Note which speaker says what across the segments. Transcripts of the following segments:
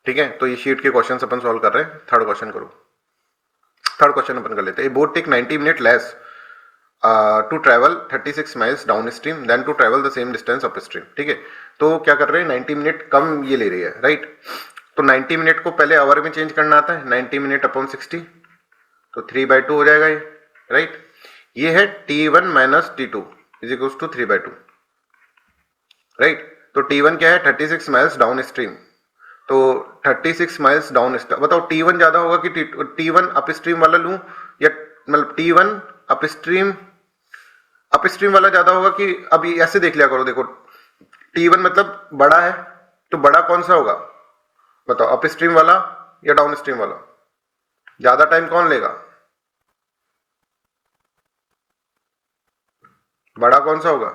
Speaker 1: ठीक है, तो ये शीट के क्वेश्चन अपन सॉल्व कर रहे हैं। थर्ड क्वेश्चन करो। थर्ड क्वेश्चन अपन कर लेते हैं। Boat take 90 minute less to travel 36 miles down stream than to travel the same distance up stream. ठीक है, तो क्या कर रहे हैं, 90 मिनट कम ये ले रही है, राइट। तो 90 मिनट को पहले आवर में चेंज करना आता है, 90 मिनट अपॉन 60, तो 3/2 हो जाएगा ये, राइट। ये है T1 minus T2 is equal to 3/2, right. तो T1 क्या है, 36 माइल्स डाउन स्ट्रीम, तो 36 माइल्स डाउन स्ट्रीम। बताओ T1 ज्यादा होगा कि T1 अप स्ट्रीम वाला लूं, या मतलब T1 अप स्ट्रीम वाला ज्यादा होगा कि, अभी ऐसे देख लिया करो, देखो T1 मतलब बड़ा है, तो बड़ा कौन सा होगा बताओ, अप स्ट्रीम वाला या डाउन स्ट्रीम वाला? ज्यादा टाइम कौन लेगा, बड़ा कौन सा होगा?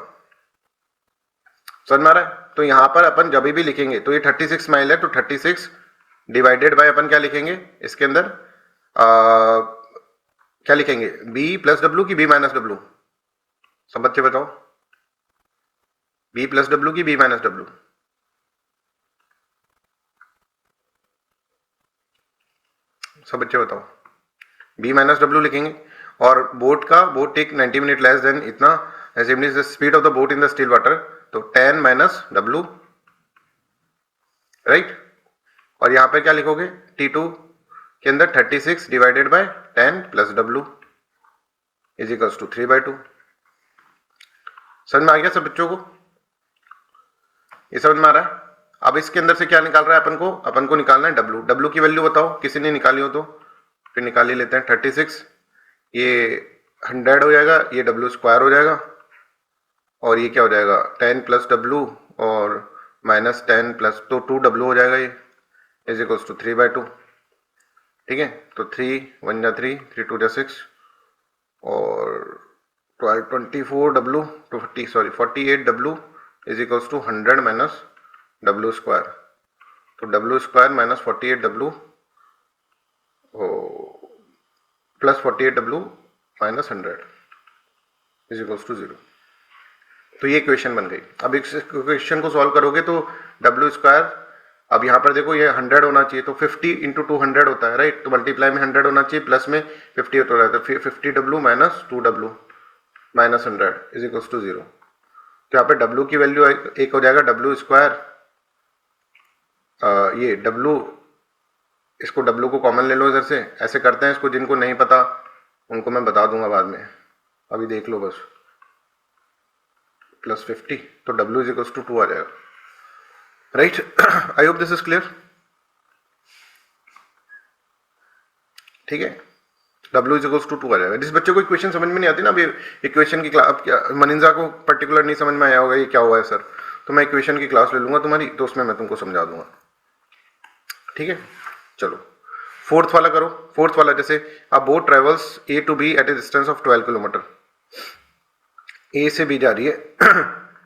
Speaker 1: समझ में आ रहा है? तो यहां पर अपन जब भी लिखेंगे तो ये 36 माइल है, तो 36 डिवाइडेड बाय अपन क्या लिखेंगे इसके अंदर, क्या लिखेंगे, b प्लस डब्ल्यू की b माइनस डब्ल्यू? सब बच्चे बताओ, b प्लस डब्ल्यू की b माइनस डब्ल्यू? सब बच्चे बताओ, b माइनस डब्ल्यू लिखेंगे। और boat take 90 minute less than इतना, the speed of the boat in the still water, तो 10 माइनस डब्ल्यू, राइट। और यहां पे क्या लिखोगे, T2 के अंदर 36 divided by 10 plus W is equals to 3/2। समझ में आ गया सब बच्चों को? ये समझ में आ रहा है? अब इसके अंदर से क्या निकाल रहा है अपन को निकालना है डब्ल्यू। डब्ल्यू की वैल्यू बताओ, किसी ने निकाली हो तो फिर निकाल ही लेते हैं। 36 ये 100 हो जाएगा, ये डब्ल्यू स्क्वायर हो जाएगा, और ये क्या हो जाएगा 10 प्लस डब्ल्यू और माइनस 10 प्लस, तो 2W हो जाएगा ये, इज इक्वल्स टू 3/2। ठीक है, तो 3 1 जा 3, 3 2 जा 6, और 12 24W 48W is equals to 100 minus W square, तो W square minus 48W plus 48W minus 100 is equals to 0। तो ये इक्वेशन बन गई। अब इस इक्वेशन को सॉल्व करोगे तो डब्ल्यू स्क्वायर, अब यहाँ पर देखो ये 100 होना चाहिए, तो 50 इंटू 200 होता है, राइट। तो मल्टीप्लाई में 100 होना चाहिए, प्लस में 50 होता है, तो 50W minus 2W minus 100 is equals to 0। तो यहाँ पे W की वैल्यू एक हो जाएगा डब्ल्यू स्क्वायर, ये W, इसको W को कॉमन ले लो इधर से, ऐसे करते हैं इसको, जिनको नहीं पता उनको मैं बता दूंगा बाद में, अभी देख लो बस, प्लस 50, तो W इज इक्वल्स टू 2 आ जाएगा, right. I hope this is clear. ठीक है, W इज इक्वल्स टू 2 आ जाएगा। जिस बच्चे को इक्वेशन समझ में नहीं आती ना, अभी इक्वेशन की क्लास, मनिंजा को पर्टिकुलर नहीं समझ में आया होगा ये क्या हुआ है सर, तो मैं इक्वेशन की क्लास ले लूंगा तुम्हारी, तो उसमें मैं तुमको समझा दूंगा। ठीक है, चलो फोर्थ वाला करो। फोर्थ वाला जैसे, a boat travels A to B at a distance of 12 kilometre, A से B जा रही है,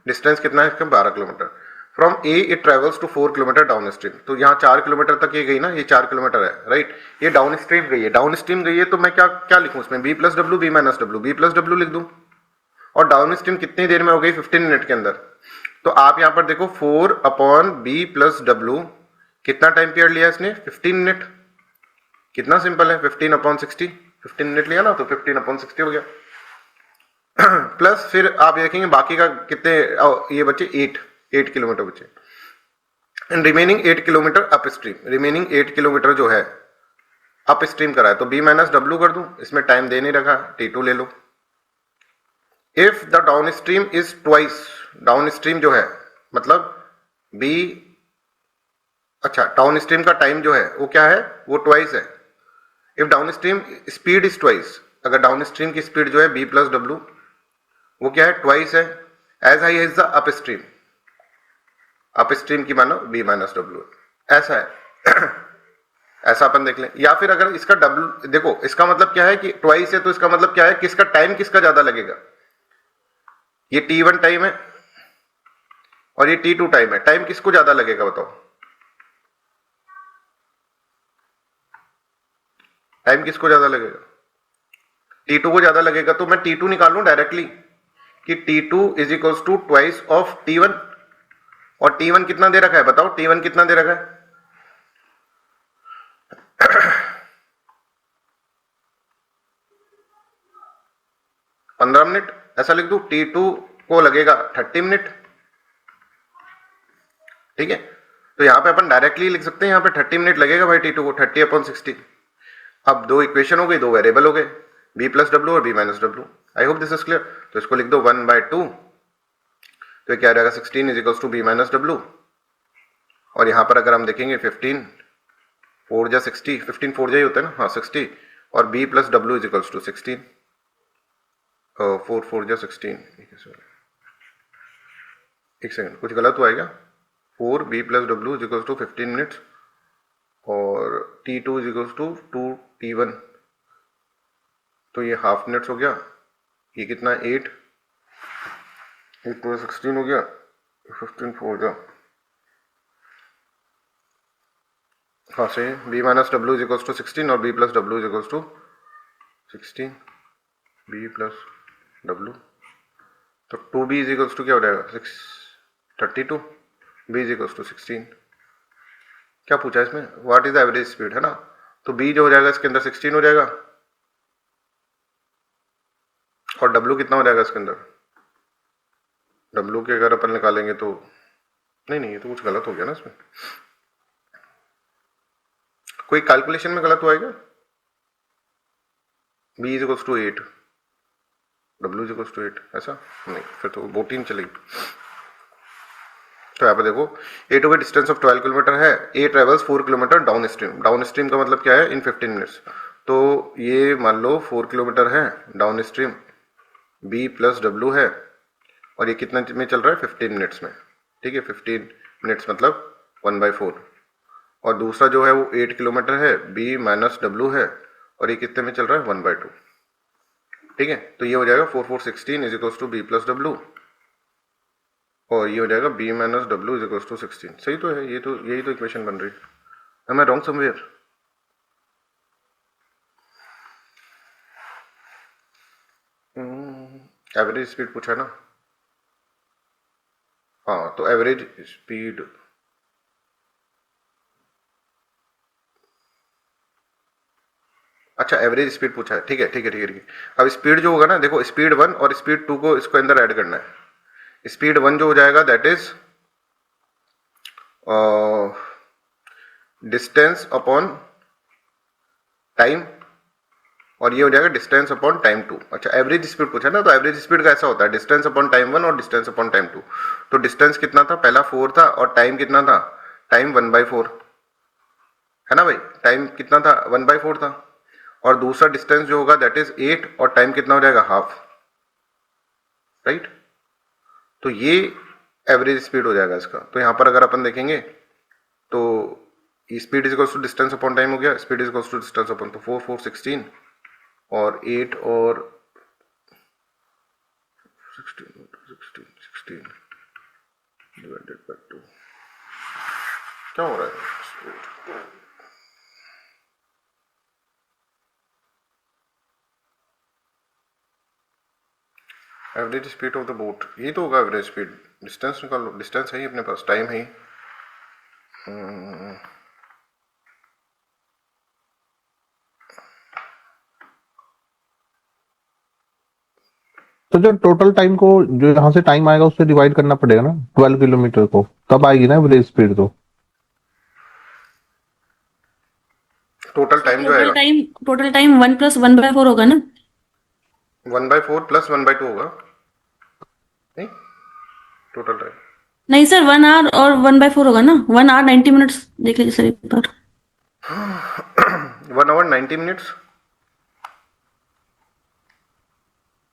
Speaker 1: डिस्टेंस कितना है इसका 12 kilometre. From A it travels to 4 kilometre down stream, तो यहाँ 4 किलोमीटर तक ये गई ना, ये 4 किलोमीटर है, राइट। ये डाउन स्ट्रीम गई है, डाउन स्ट्रीम गई है, तो मैं क्या क्या लिखूं इसमें, B plus W B minus W, B plus W लिख दूं। और डाउन स्ट्रीम कितनी देर में हो गई, 15 मिनट के अंदर। तो आप यहाँ पर देखो 4/B प्लस डब्ल्यू, कितना टाइम पीरियड लिया इसने, 15 मिनट। कितना सिंपल है, 15/60, 15 मिनट लिया ना, तो 15/60 हो गया। प्लस फिर आप देखेंगे बाकी का कितने, ये बचे 8 किलोमीटर बचे, and remaining 8 kilometre up stream, remaining 8 kilometre जो है अप स्ट्रीम करा है, तो B माइनस डब्ल्यू कर दूं, इसमें टाइम दे नहीं रखा, T2 ले लो। If the downstream is twice, downstream जो है मतलब B, अच्छा डाउन स्ट्रीम का टाइम जो है वो क्या है, वो ट्वाइस है। If down stream speed is twice, अगर डाउन स्ट्रीम की स्पीड जो है B प्लस डब्ल्यू वो क्या है, ट्वाइस है, as high is the up stream, up stream की मानो B माइनस डब्ल्यू, ऐसा है। ऐसा अपन देख लें। या फिर अगर इसका डब्ल्यू देखो, इसका मतलब क्या है कि ट्वाइस है, तो इसका मतलब क्या है, किसका टाइम किसका ज्यादा लगेगा, ये T1 टाइम है और ये T2 टाइम है, टाइम किसको ज्यादा लगेगा बताओ, टाइम किसको ज्यादा लगेगा, T2 को ज्यादा लगेगा। तो मैं T2 निकाल लूं डायरेक्टली कि T2 is equals to twice of T1, और T1 कितना दे रखा है बताओ, T1 कितना दे रखा है, 15 मिनट, ऐसा लिख दूं T2 को लगेगा 30 मिनट, ठीक है। तो यहाँ पे अपन डायरेक्टली लिख सकते हैं, यहाँ पे 30 मिनट लगेगा भाई T2 को, 30/60। अब दो इक्वेशन हो गई, दो वेरिएबल हो गए, b प्लस डब्ल्यू और b minus W. I hope this is clear. तो इसको लिख दो 1/2, तो क्या रहेगा 16 is equals to b minus W. और यहाँ पर अगर हम देखेंगे 15 4 जा 60, 15 4 जा ही होता है ना, हाँ 60, और b plus W is equals to 16, 4 4 जा 16, एक सेकंड कुछ गलत हुआ है क्या, 4b plus W is equals to 15 minutes और T2 is equals to 2T1, तो ये हाफ मिनट्स हो गया, ये कितना 8 तो 16 हो गया, 15 4 जा, हाँ सही, b minus W is equals to 16 और b plus W is equals to 16, b plus W, तो 2b इज इक्वल्स टू क्या हो जाएगा 32, b इज इक्वल्स टू 16। क्या पूछा इसमें, what is the average speed, है ना। तो b जो हो जाएगा इसके अंदर 16 हो जाएगा, और w कितना हो जाएगा इसके अंदर, w के अगर अपन निकालेंगे तो नहीं ये तो कुछ गलत हो गया ना इसमें, कोई कैलकुलेशन में गलत हुआ है क्या, b is equals to 8, w is equals to 8, ऐसा नहीं, फिर तो बोटिंग चलेगी। तो यहाँ पे देखो A to B distance of 12 kilometre है, A travels 4 kilometre down stream, downstream का मतलब क्या है इन 15 मिनट्स, तो ये मान लो 4 किलोमीटर है down stream, B plus W है, और ये कितना में चल रहा है 15 मिनट्स में, ठीक है 15 मिनट्स मतलब 1/4, और दूसरा जो है वो 8 किलोमीटर है, B माइनस W है, और ये कितने में चल रहा है 1/2, ठीक है। तो ये हो जाएगा 4 4 16 is equals to B plus W, और ये हो जाएगा b minus W is equals to 16। सही तो है, ये तो यही तो इक्वेशन बन रही है, am I wrong somewhere. Average speed पूछा ना, हाँ तो एवरेज स्पीड, अच्छा एवरेज स्पीड पूछा है, ठीक है ठीक है ठीक है ठीक है। अब स्पीड जो होगा ना, देखो स्पीड 1 और स्पीड 2 को इसको अंदर ऐड करना है। स्पीड 1 जो हो जाएगा that is distance upon time, और ये हो जाएगा डिस्टेंस अपॉन टाइम 2। अच्छा एवरेज स्पीड पूछा ना, तो एवरेज स्पीड का ऐसा होता है डिस्टेंस अपॉन टाइम 1 और डिस्टेंस अपॉन टाइम 2। तो डिस्टेंस कितना था, पहला 4 था, और टाइम कितना था, टाइम 1/4 है ना भाई, टाइम कितना था 1/4 था, और दूसरा डिस्टेंस जो होगा दैट इज 8, और टाइम कितना हो जाएगा हाफ, राइट। तो ये एवरेज स्पीड हो जाएगा इसका। तो यहाँ पर अगर अपन देखेंगे तो speed is equals to distance upon time हो गया, speed is equals to distance upon, तो 4 4 16 और 8 और 16 डिवाइडेड बाय 2, क्या हो रहा है, average speed of the boat, ये तो होगा एवरेज स्पीड, डिस्टेंस निकाल लो, डिस्टेंस है ही अपने पास, टाइम है ही।
Speaker 2: तो जो टोटल टाइम को, जो यहाँ से टाइम आएगा उससे डिवाइड करना पड़ेगा ना 12 किलोमीटर को, तब आएगी ना एवरेज स्पीड। तो
Speaker 1: टोटल टाइम जो आएगा,
Speaker 3: टोटल टाइम 1 + 1/4 होगा ना,
Speaker 1: 1/4 प्लस 1/2 होगा, नहीं टोटल टाइम
Speaker 3: नहीं सर 1 आवर और 1/4 होगा ना, 1 आवर 90 मिनट्स देख लीजिए सर एक बार,
Speaker 1: 1 आवर 90 मिनट्स।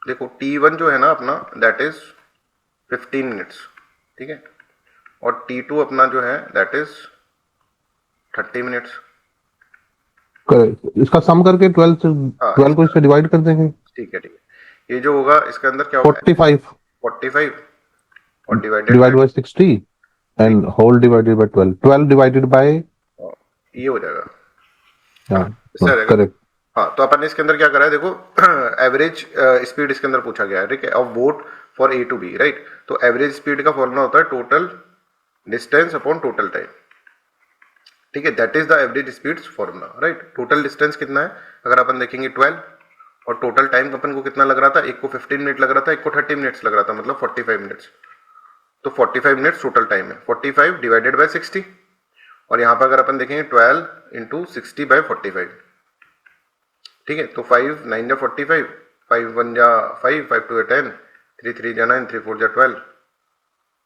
Speaker 1: देखो T1 जो है ना अपना दैट इज 15 मिनट्स, ठीक है, और T2 अपना जो है दैट इज 30 मिनट्स।
Speaker 2: इसका सम करके 12 को इससे डिवाइड कर देंगे,
Speaker 1: ठीक है ठीक है। ये जो होगा इसके अंदर क्या होगा 45 और divide
Speaker 2: by 60 and whole divided by 12 divided by,
Speaker 1: ये हो जाएगा,
Speaker 2: हाँ करेक्ट।
Speaker 1: हाँ तो अपन ने इसके अंदर क्या करा है, देखो एवरेज स्पीड इसके अंदर पूछा गया है, ठीक है, of boat for A to B, right. तो एवरेज स्पीड का फॉर्मूला होता है total distance upon total time, ठीक है, that is the average speed formula, right. Total distance कितना है, अगर अपन देखेंगे 12 और टोटल टाइम अपन को कितना लग रहा था, एक को 15 मिनट लग रहा था, एक को 30 मिनट्स लग रहा था, मतलब 45 मिनट्स। तो 45 मिनट्स टोटल टाइम है, 45 डिवाइडेड बाय 60, और यहाँ पर अगर अपन देखेंगे 12 इंटू 60 बाय 45, ठीक है। तो 5 9 जा 45, 5 1 जा 5, 5 2 जा 10, 3 3 जा 9, 3 4 जा 12,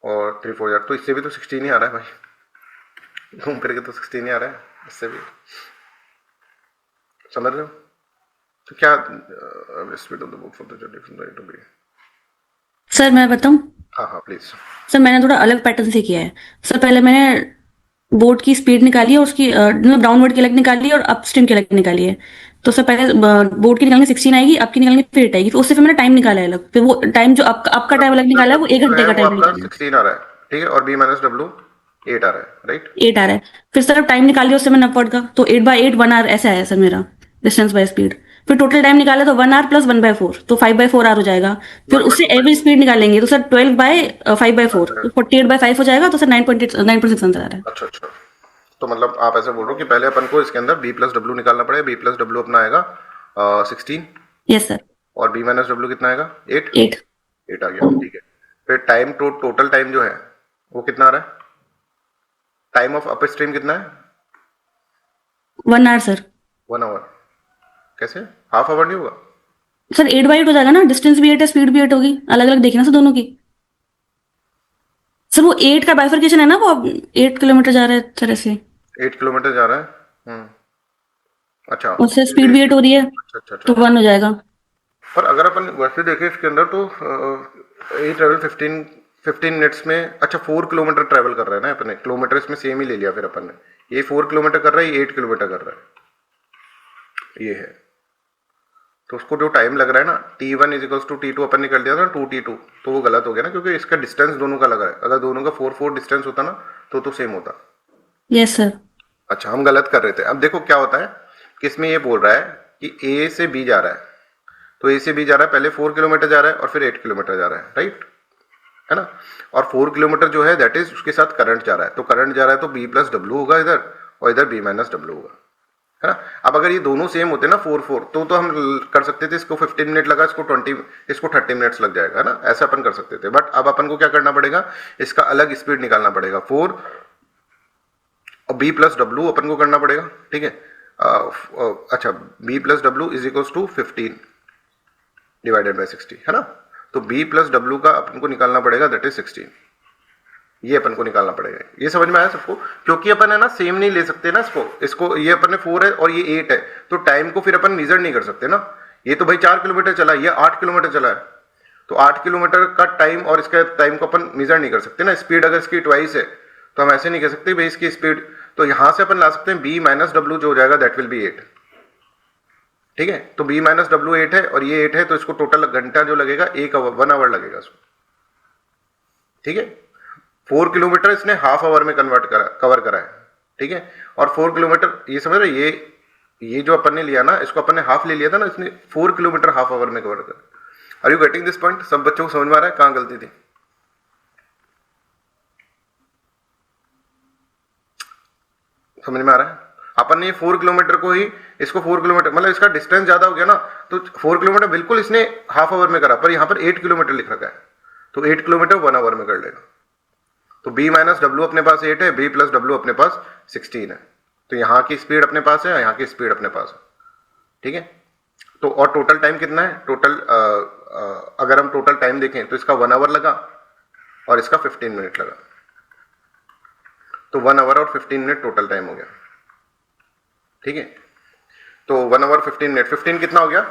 Speaker 1: और 3 4 जा, तो इससे भी तो 16 ही आ रहा है भाई, घूम फिर के तो 16 ही आ रहा है, इससे भी समझ रहे हो। तो क्या speed of the book for the journey from the A to B.
Speaker 3: Sir मैं बताऊं?
Speaker 1: हाँ हाँ प्लीज।
Speaker 3: सर मैंने थोड़ा अलग पैटर्न से किया है। सर पहले मैंने बोट की स्पीड निकाली है, उसकी मतलब डाउनवर्ड की अलग निकाली है और अपस्ट्रीम की अलग निकाली है। तो सर पहले बोट की निकालने 16 आएगी, आपकी निकालने फिर 8 आएगी, फिर उससे फिर मैंने टाइम निकाला है अलग, फिर वो टाइम जो आपका टाइम अलग निकाला है वो 1 घंटे का टाइम
Speaker 1: आपका
Speaker 3: निकाला
Speaker 1: 16 आ रहा है, ठीक है, और बी माइनस डब्ल्यू 8 आ रहा है, राइट।
Speaker 3: 8 आ रहा है। फिर सर अब टाइम निकाल लिया उससे मैंने अपवर्ड का, तो 8/8 1 आवर ऐसा आया सर मेरा डिस्टेंस बाय स्पीड। फिर टोटल टाइम निकाला तो 1 आवर प्लस 1/4, तो 5/4 आवर हो जाएगा। फिर उससे एवरेज स्पीड निकालेंगे तो सर 12/5/4, तो 48/5 हो जाएगा, तो सर 9.6 आंसर आ रहा है।
Speaker 1: अच्छा अच्छा, तो मतलब आप ऐसे बोल रहे हो कि पहले अपन को इसके अंदर बी प्लस डब्ल्यू निकालना पड़ेगा, बी प्लस डब्ल्यू अपना आएगा 16,
Speaker 3: यस सर।
Speaker 1: और बी माइनस डब्ल्यू कितना आएगा 8,
Speaker 3: 8
Speaker 1: 8 आ गया, ठीक है। फिर टाइम टोटल टाइम जो है वो कितना आ रहा है, टाइम ऑफ अप स्ट्रीम कितना है,
Speaker 3: 1 आवर सर।
Speaker 1: 1 आवर, कैसे हाफ आवर नहीं होगा।
Speaker 3: सर 8/8 हो जाएगा ना, डिस्टेंस भी 8 है, स्पीड भी 8 होगी, अलग अलग देखना सर दोनों की। सर वो 8 का बाइफर्केशन है ना, वो 8 किलोमीटर जा रहा है सर ऐसे,
Speaker 1: 8 किलोमीटर जा रहा है, अच्छा,
Speaker 3: उससे स्पीड भी 8 हो रही है,
Speaker 1: अच्छा अच्छा
Speaker 3: तो
Speaker 1: अच्छा।
Speaker 3: 1 हो जाएगा।
Speaker 1: पर अगर अपन वैसे देखें इसके अंदर तो ये ट्रेवल 15 मिनट्स में, अच्छा 4 किलोमीटर ट्रेवल कर रहा है ना अपने, किलोमीटर इसमें सेम ही ले लिया फिर अपन ने, ये 4 किलोमीटर कर रहा है, ये 8 किलोमीटर कर रहा है, ये है। तो उसको जो टाइम लग रहा है ना T1 is equals to T2 अपन ने कर दिया था 2T2, तो वो गलत हो गया ना, क्योंकि इसका डिस्टेंस दोनों का लगा है, अगर दोनों का 4 डिस्टेंस होता ना तो सेम होता।
Speaker 3: Yes sir.
Speaker 1: अच्छा हम गलत कर रहे थे। अब देखो क्या होता है कि इसमें ये बोल रहा है कि ए से बी जा रहा है, तो ए से बी जा रहा है, पहले 4 किलोमीटर जा रहा है और फिर 8 किलोमीटर जा रहा है, राइट है ना। और 4 किलोमीटर जो है दैट इज उसके साथ करंट जा रहा है, तो करंट जा रहा है तो बी प्लस डब्ल्यू होगा इधर, और इधर बी माइनस डब्ल्यू होगा, है ना। अब अगर ये दोनों सेम होते ना 4 तो हम कर सकते थे, इसको 15 मिनट लगा, इसको 20, इसको 30 मिनट्स लग जाएगा, है ना, ऐसा अपन कर सकते थे। बट अब अपन को क्या करना पड़ेगा, इसका अलग स्पीड निकालना पड़ेगा, 4 और बी प्लस डब्ल्यू अपन को करना पड़ेगा, ठीक है। अच्छा B plus W is equals to 15 divided by 60, है ना। तो बी प्लस डब्ल्यू का अपन को निकालना पड़ेगा दैट इज 16, ये अपन को निकालना पड़ेगा। ये समझ में आया सबको, क्योंकि अपन है ना सेम नहीं ले सकते ना इसको ये अपन ने 4 है और ये 8 है, तो टाइम को फिर अपन मेजर नहीं कर सकते ना। ये तो भाई 4 किलोमीटर चला है, ये 8 किलोमीटर चला है, तो 8 किलोमीटर का टाइम और इसका टाइम को अपन मेजर नहीं कर सकते ना। स्पीड अगर इसकी ट्वाइस है तो हम ऐसे नहीं कह सकते भाई इसकी स्पीड, तो यहां से अपन ला सकते हैं बी माइनस डब्ल्यू जो हो जाएगा दैट विल बी 8, ठीक है। तो बी माइनस डब्ल्यू 8 है और ये 8 है, तो इसको टोटल घंटा जो लगेगा 1 आवर लगेगा इसको, ठीक है। 4 किलोमीटर इसने हाफ आवर में कवर करा है, ठीक है। और 4 किलोमीटर ये समझ रहे, ये जो अपन ने लिया ना, इसको अपन ने हाफ ले लिया था ना, इसने 4 किलोमीटर हाफ आवर में कवर करा। Are you getting this point? सब बच्चों को समझ में आ रहा है कहां गलती थी? समझ में आ रहा है? अपन ने 4 किलोमीटर को ही, इसको 4 किलोमीटर मतलब इसका डिस्टेंस ज्यादा हो गया ना, तो 4 किलोमीटर बिल्कुल इसने हाफ आवर में करा, पर यहां पर 8 किलोमीटर लिख रखा है, तो 8 किलोमीटर 1 आवर में कर लेगा। तो बी माइनस डब्ल्यू अपने पास 8 है, बी प्लस डब्ल्यू अपने पास 16 है, तो यहाँ की स्पीड अपने पास है, यहाँ की स्पीड अपने पास है, ठीक है। तो और टोटल टाइम कितना है, टोटल अगर हम टोटल टाइम देखें तो इसका 1 आवर लगा और इसका 15 मिनट लगा, तो 1 आवर और 15 मिनट टोटल टाइम हो गया, ठीक है। तो 1 आवर 15 मिनट, 15 कितना हो गया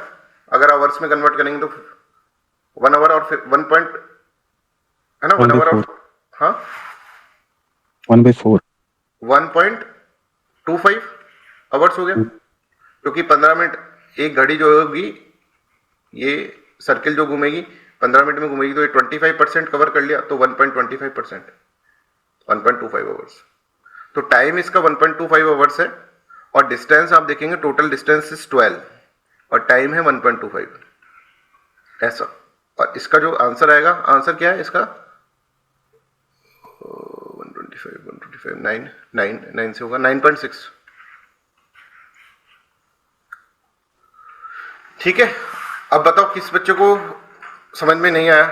Speaker 1: अगर आवर्स में कन्वर्ट करेंगे तो 1 आवर और 1 पॉइंट, है ना, 1 आवर और हाँ
Speaker 2: 1/4
Speaker 1: 1.25 आवर्स हो गया, क्योंकि 15 मिनट एक घड़ी जो होगी, ये सर्किल जो घूमेगी 15 मिनट में घूमेगी, तो ये 25% कवर कर लिया, तो 1.25%, 1.25 आवर्स। तो टाइम इसका 1.25 आवर्स है, और डिस्टेंस आप देखेंगे टोटल डिस्टेंस इज 12 और टाइम है 1.25 ऐसा। और इसका जो आंसर आएगा, आंसर क्या है इसका 125 9 से होगा 9.6, ठीक है। अब बताओ किस बच्चे को समझ में नहीं आया?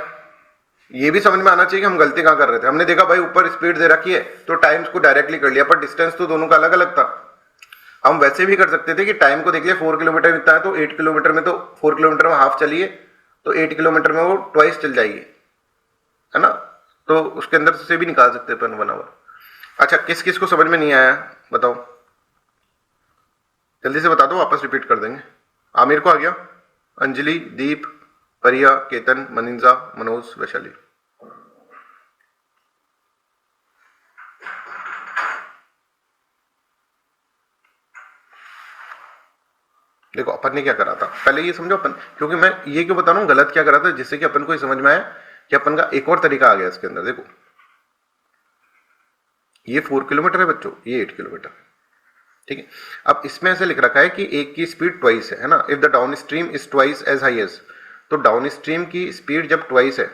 Speaker 1: ये भी समझ में आना चाहिए कि हम गलती कहाँ कर रहे थे। हमने देखा भाई ऊपर स्पीड दे रखी है तो टाइम को डायरेक्टली कर लिया, पर डिस्टेंस तो दोनों का अलग अलग था। हम वैसे भी कर सकते थे कि टाइम को देख लिया 4 किलोमीटर इतना है तो 8 किलोमीटर में तो 4 किलोमीटर में हाफ चलिए तो 8 किलोमीटर में वो ट्वाइस चल जाएगी, है ना। तो उसके अंदर से भी निकाल सकते हैं 1 आवर। अच्छा, किस किस को समझ में नहीं आया बताओ, जल्दी से बता दो, वापस रिपीट कर देंगे। आमिर को आ गया, अंजलि, दीप, परिया, केतन, मनिंजा, मनोज, वैशाली। देखो अपन ने क्या करा था, पहले ये समझो अपन, क्योंकि मैं ये क्यों बता रहा हूं गलत क्या करा था, जिससे कि अपन को ये समझ में आया कि अपन का एक और तरीका आ गया इसके अंदर। देखो ये 4 किलोमीटर है बच्चों, ये 8 किलोमीटर, ठीक है। अब इसमें ऐसे लिख रखा है कि एक की स्पीड ट्वाइस है ना। If the downstream is twice as high as, तो डाउन स्ट्रीम की स्पीड जब ट्वाइस है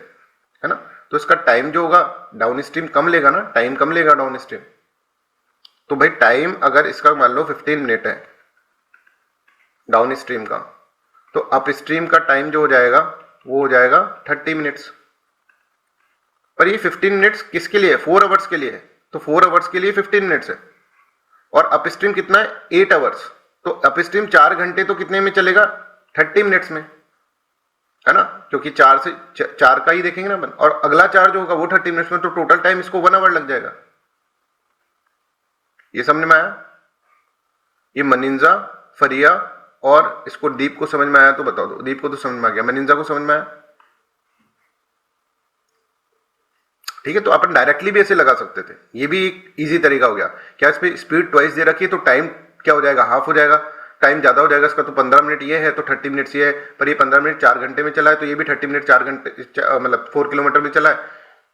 Speaker 1: ना, तो इसका टाइम जो होगा डाउन स्ट्रीम कम लेगा ना, टाइम कम लेगा डाउन स्ट्रीम। तो भाई टाइम अगर इसका मान लो 15 मिनट है डाउन स्ट्रीम का, तो अप स्ट्रीम का टाइम जो हो जाएगा वो हो जाएगा 30 मिनट्स। पर ये 15 मिनट्स किसके लिए है? 4 आवर्स के लिए है, तो 4 आवर्स के लिए 15 मिनट्स है। और अप स्ट्रीम कितना है? 8 आवर्स, तो अप स्ट्रीम 4 घंटे तो कितने में चलेगा? 30 मिनट्स में, है ना, क्योंकि 4 से 4 का ही देखेंगे ना अपन, और अगला 4 जो होगा वो 30 मिनट्स में, तो टोटल टाइम इसको 1 आवर लग जाएगा। ये समझ में आया? ये मनिंजा, फरिया और इसको दीप को समझ में आया तो बताओ दो। दीप को तो समझ में आ गया, मनिंजा को समझ में आया? ठीक है, तो अपन डायरेक्टली भी ऐसे लगा सकते थे, ये भी एक इजी तरीका हो गया। क्या इस पे स्पीड ट्वाइस दे रखी है तो टाइम क्या हो जाएगा? हाफ हो जाएगा, टाइम ज्यादा हो जाएगा इसका, तो 15 मिनट ये है तो 30 मिनट्स ये है। पर ये 15 मिनट 4 घंटे में चला है, तो ये भी 30 मिनट 4 घंटे, मतलब 4 किलोमीटर में चला है।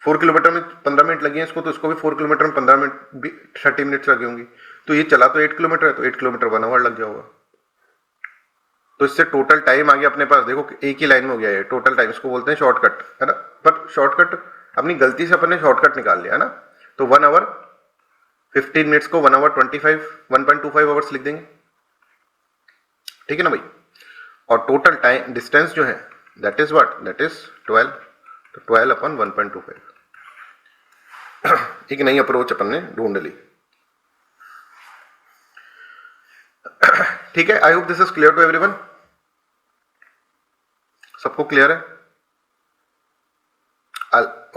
Speaker 1: 4 किलोमीटर में 15 मिनट लगे हैं इसको, तो इसको भी 4 किलोमीटर में 15 मिनट भी 30 मिनट्स लगे होंगी। तो ये चला तो 8 किलोमीटर है, तो 8 किलोमीटर 1 आवर लग गया होगा। तो इससे टोटल टाइम आ गया अपने पास, देखो एक ही लाइन में हो गया ये टोटल टाइम, इसको बोलते हैं शॉर्टकट, है ना। पर शॉर्टकट अपनी गलती से अपन ने शॉर्टकट निकाल लिया, है ना। तो 1 आवर 15 मिनट्स को 1 आवर 1.25 आवर्स लिख देंगे, ठीक है ना भाई। और टोटल टाइम डिस्टेंस जो है that is what, that is 12, तो 12 अपन 1.25। एक नई अप्रोच अपन ने ढूंढ ली, ठीक है। I hope this is clear to everyone, सबको क्लियर है?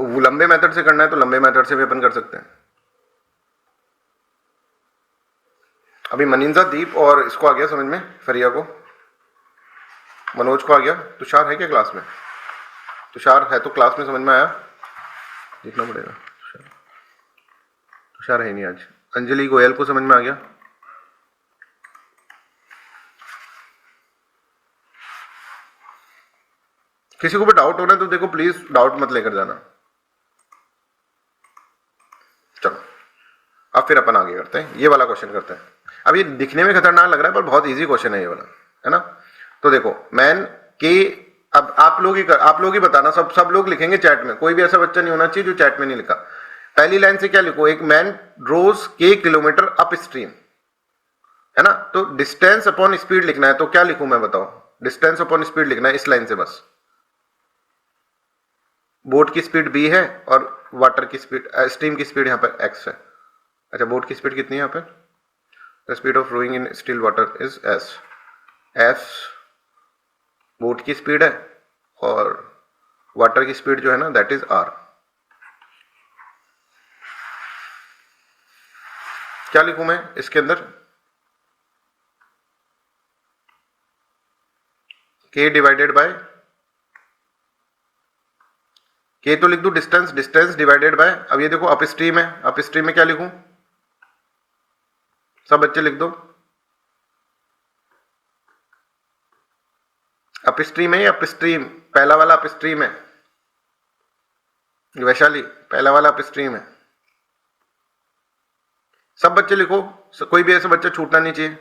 Speaker 1: वो लंबे मेथड से करना है तो लंबे मेथड से भी अपन कर सकते हैं। अभी मनिंजा, दीप और इसको आ गया समझ में, फरिया को, मनोज को आ गया। तुषार है क्या क्लास में? तुषार है तो क्लास में समझ में आया, देखना पड़ेगा। तुषार है नहीं आज। अंजलि, गोयल को समझ में आ गया? किसी को भी डाउट हो रहा है तो देखो प्लीज डाउट मत लेकर जाना। चलो अब फिर अपन आगे करते हैं, ये वाला क्वेश्चन करते हैं। अब ये दिखने में खतरनाक लग रहा है पर बहुत इजी क्वेश्चन है ये वाला, है ना। तो देखो मैन के, अब आप लोग ही बताना, सब लोग लिखेंगे चैट में, कोई भी ऐसा बच्चा नहीं होना चाहिए जो चैट में नहीं लिखा। पहली लाइन से क्या लिखो, एक मैन ड्रोज के किलोमीटर अप स्ट्रीम, है ना। तो डिस्टेंस अपॉन स्पीड लिखना है, तो क्या लिखूं मैं बताओ? डिस्टेंस अपॉन स्पीड लिखना है इस लाइन से बस। बोट की स्पीड b है और वाटर की स्पीड, स्ट्रीम की स्पीड यहाँ पर x है। अच्छा, बोट की स्पीड कितनी है यहाँ पे? The speed of rowing in still water is s। f boat की स्पीड है और वाटर की स्पीड जो है ना दैट इज r। क्या लिखूं मैं इसके अंदर? k डिवाइडेड बाय के, तो लिख दू डिस्टेंस डिवाइडेड बाय, अब ये देखो अप स्ट्रीम है, अप स्ट्रीम में क्या लिखूं? सब बच्चे लिख दो, अप स्ट्रीम है या अप स्ट्रीम? पहला वाला अप स्ट्रीम है, वैशाली पहला वाला अप स्ट्रीम है। सब बच्चे लिखो, कोई भी ऐसा बच्चा छूटना नहीं चाहिए।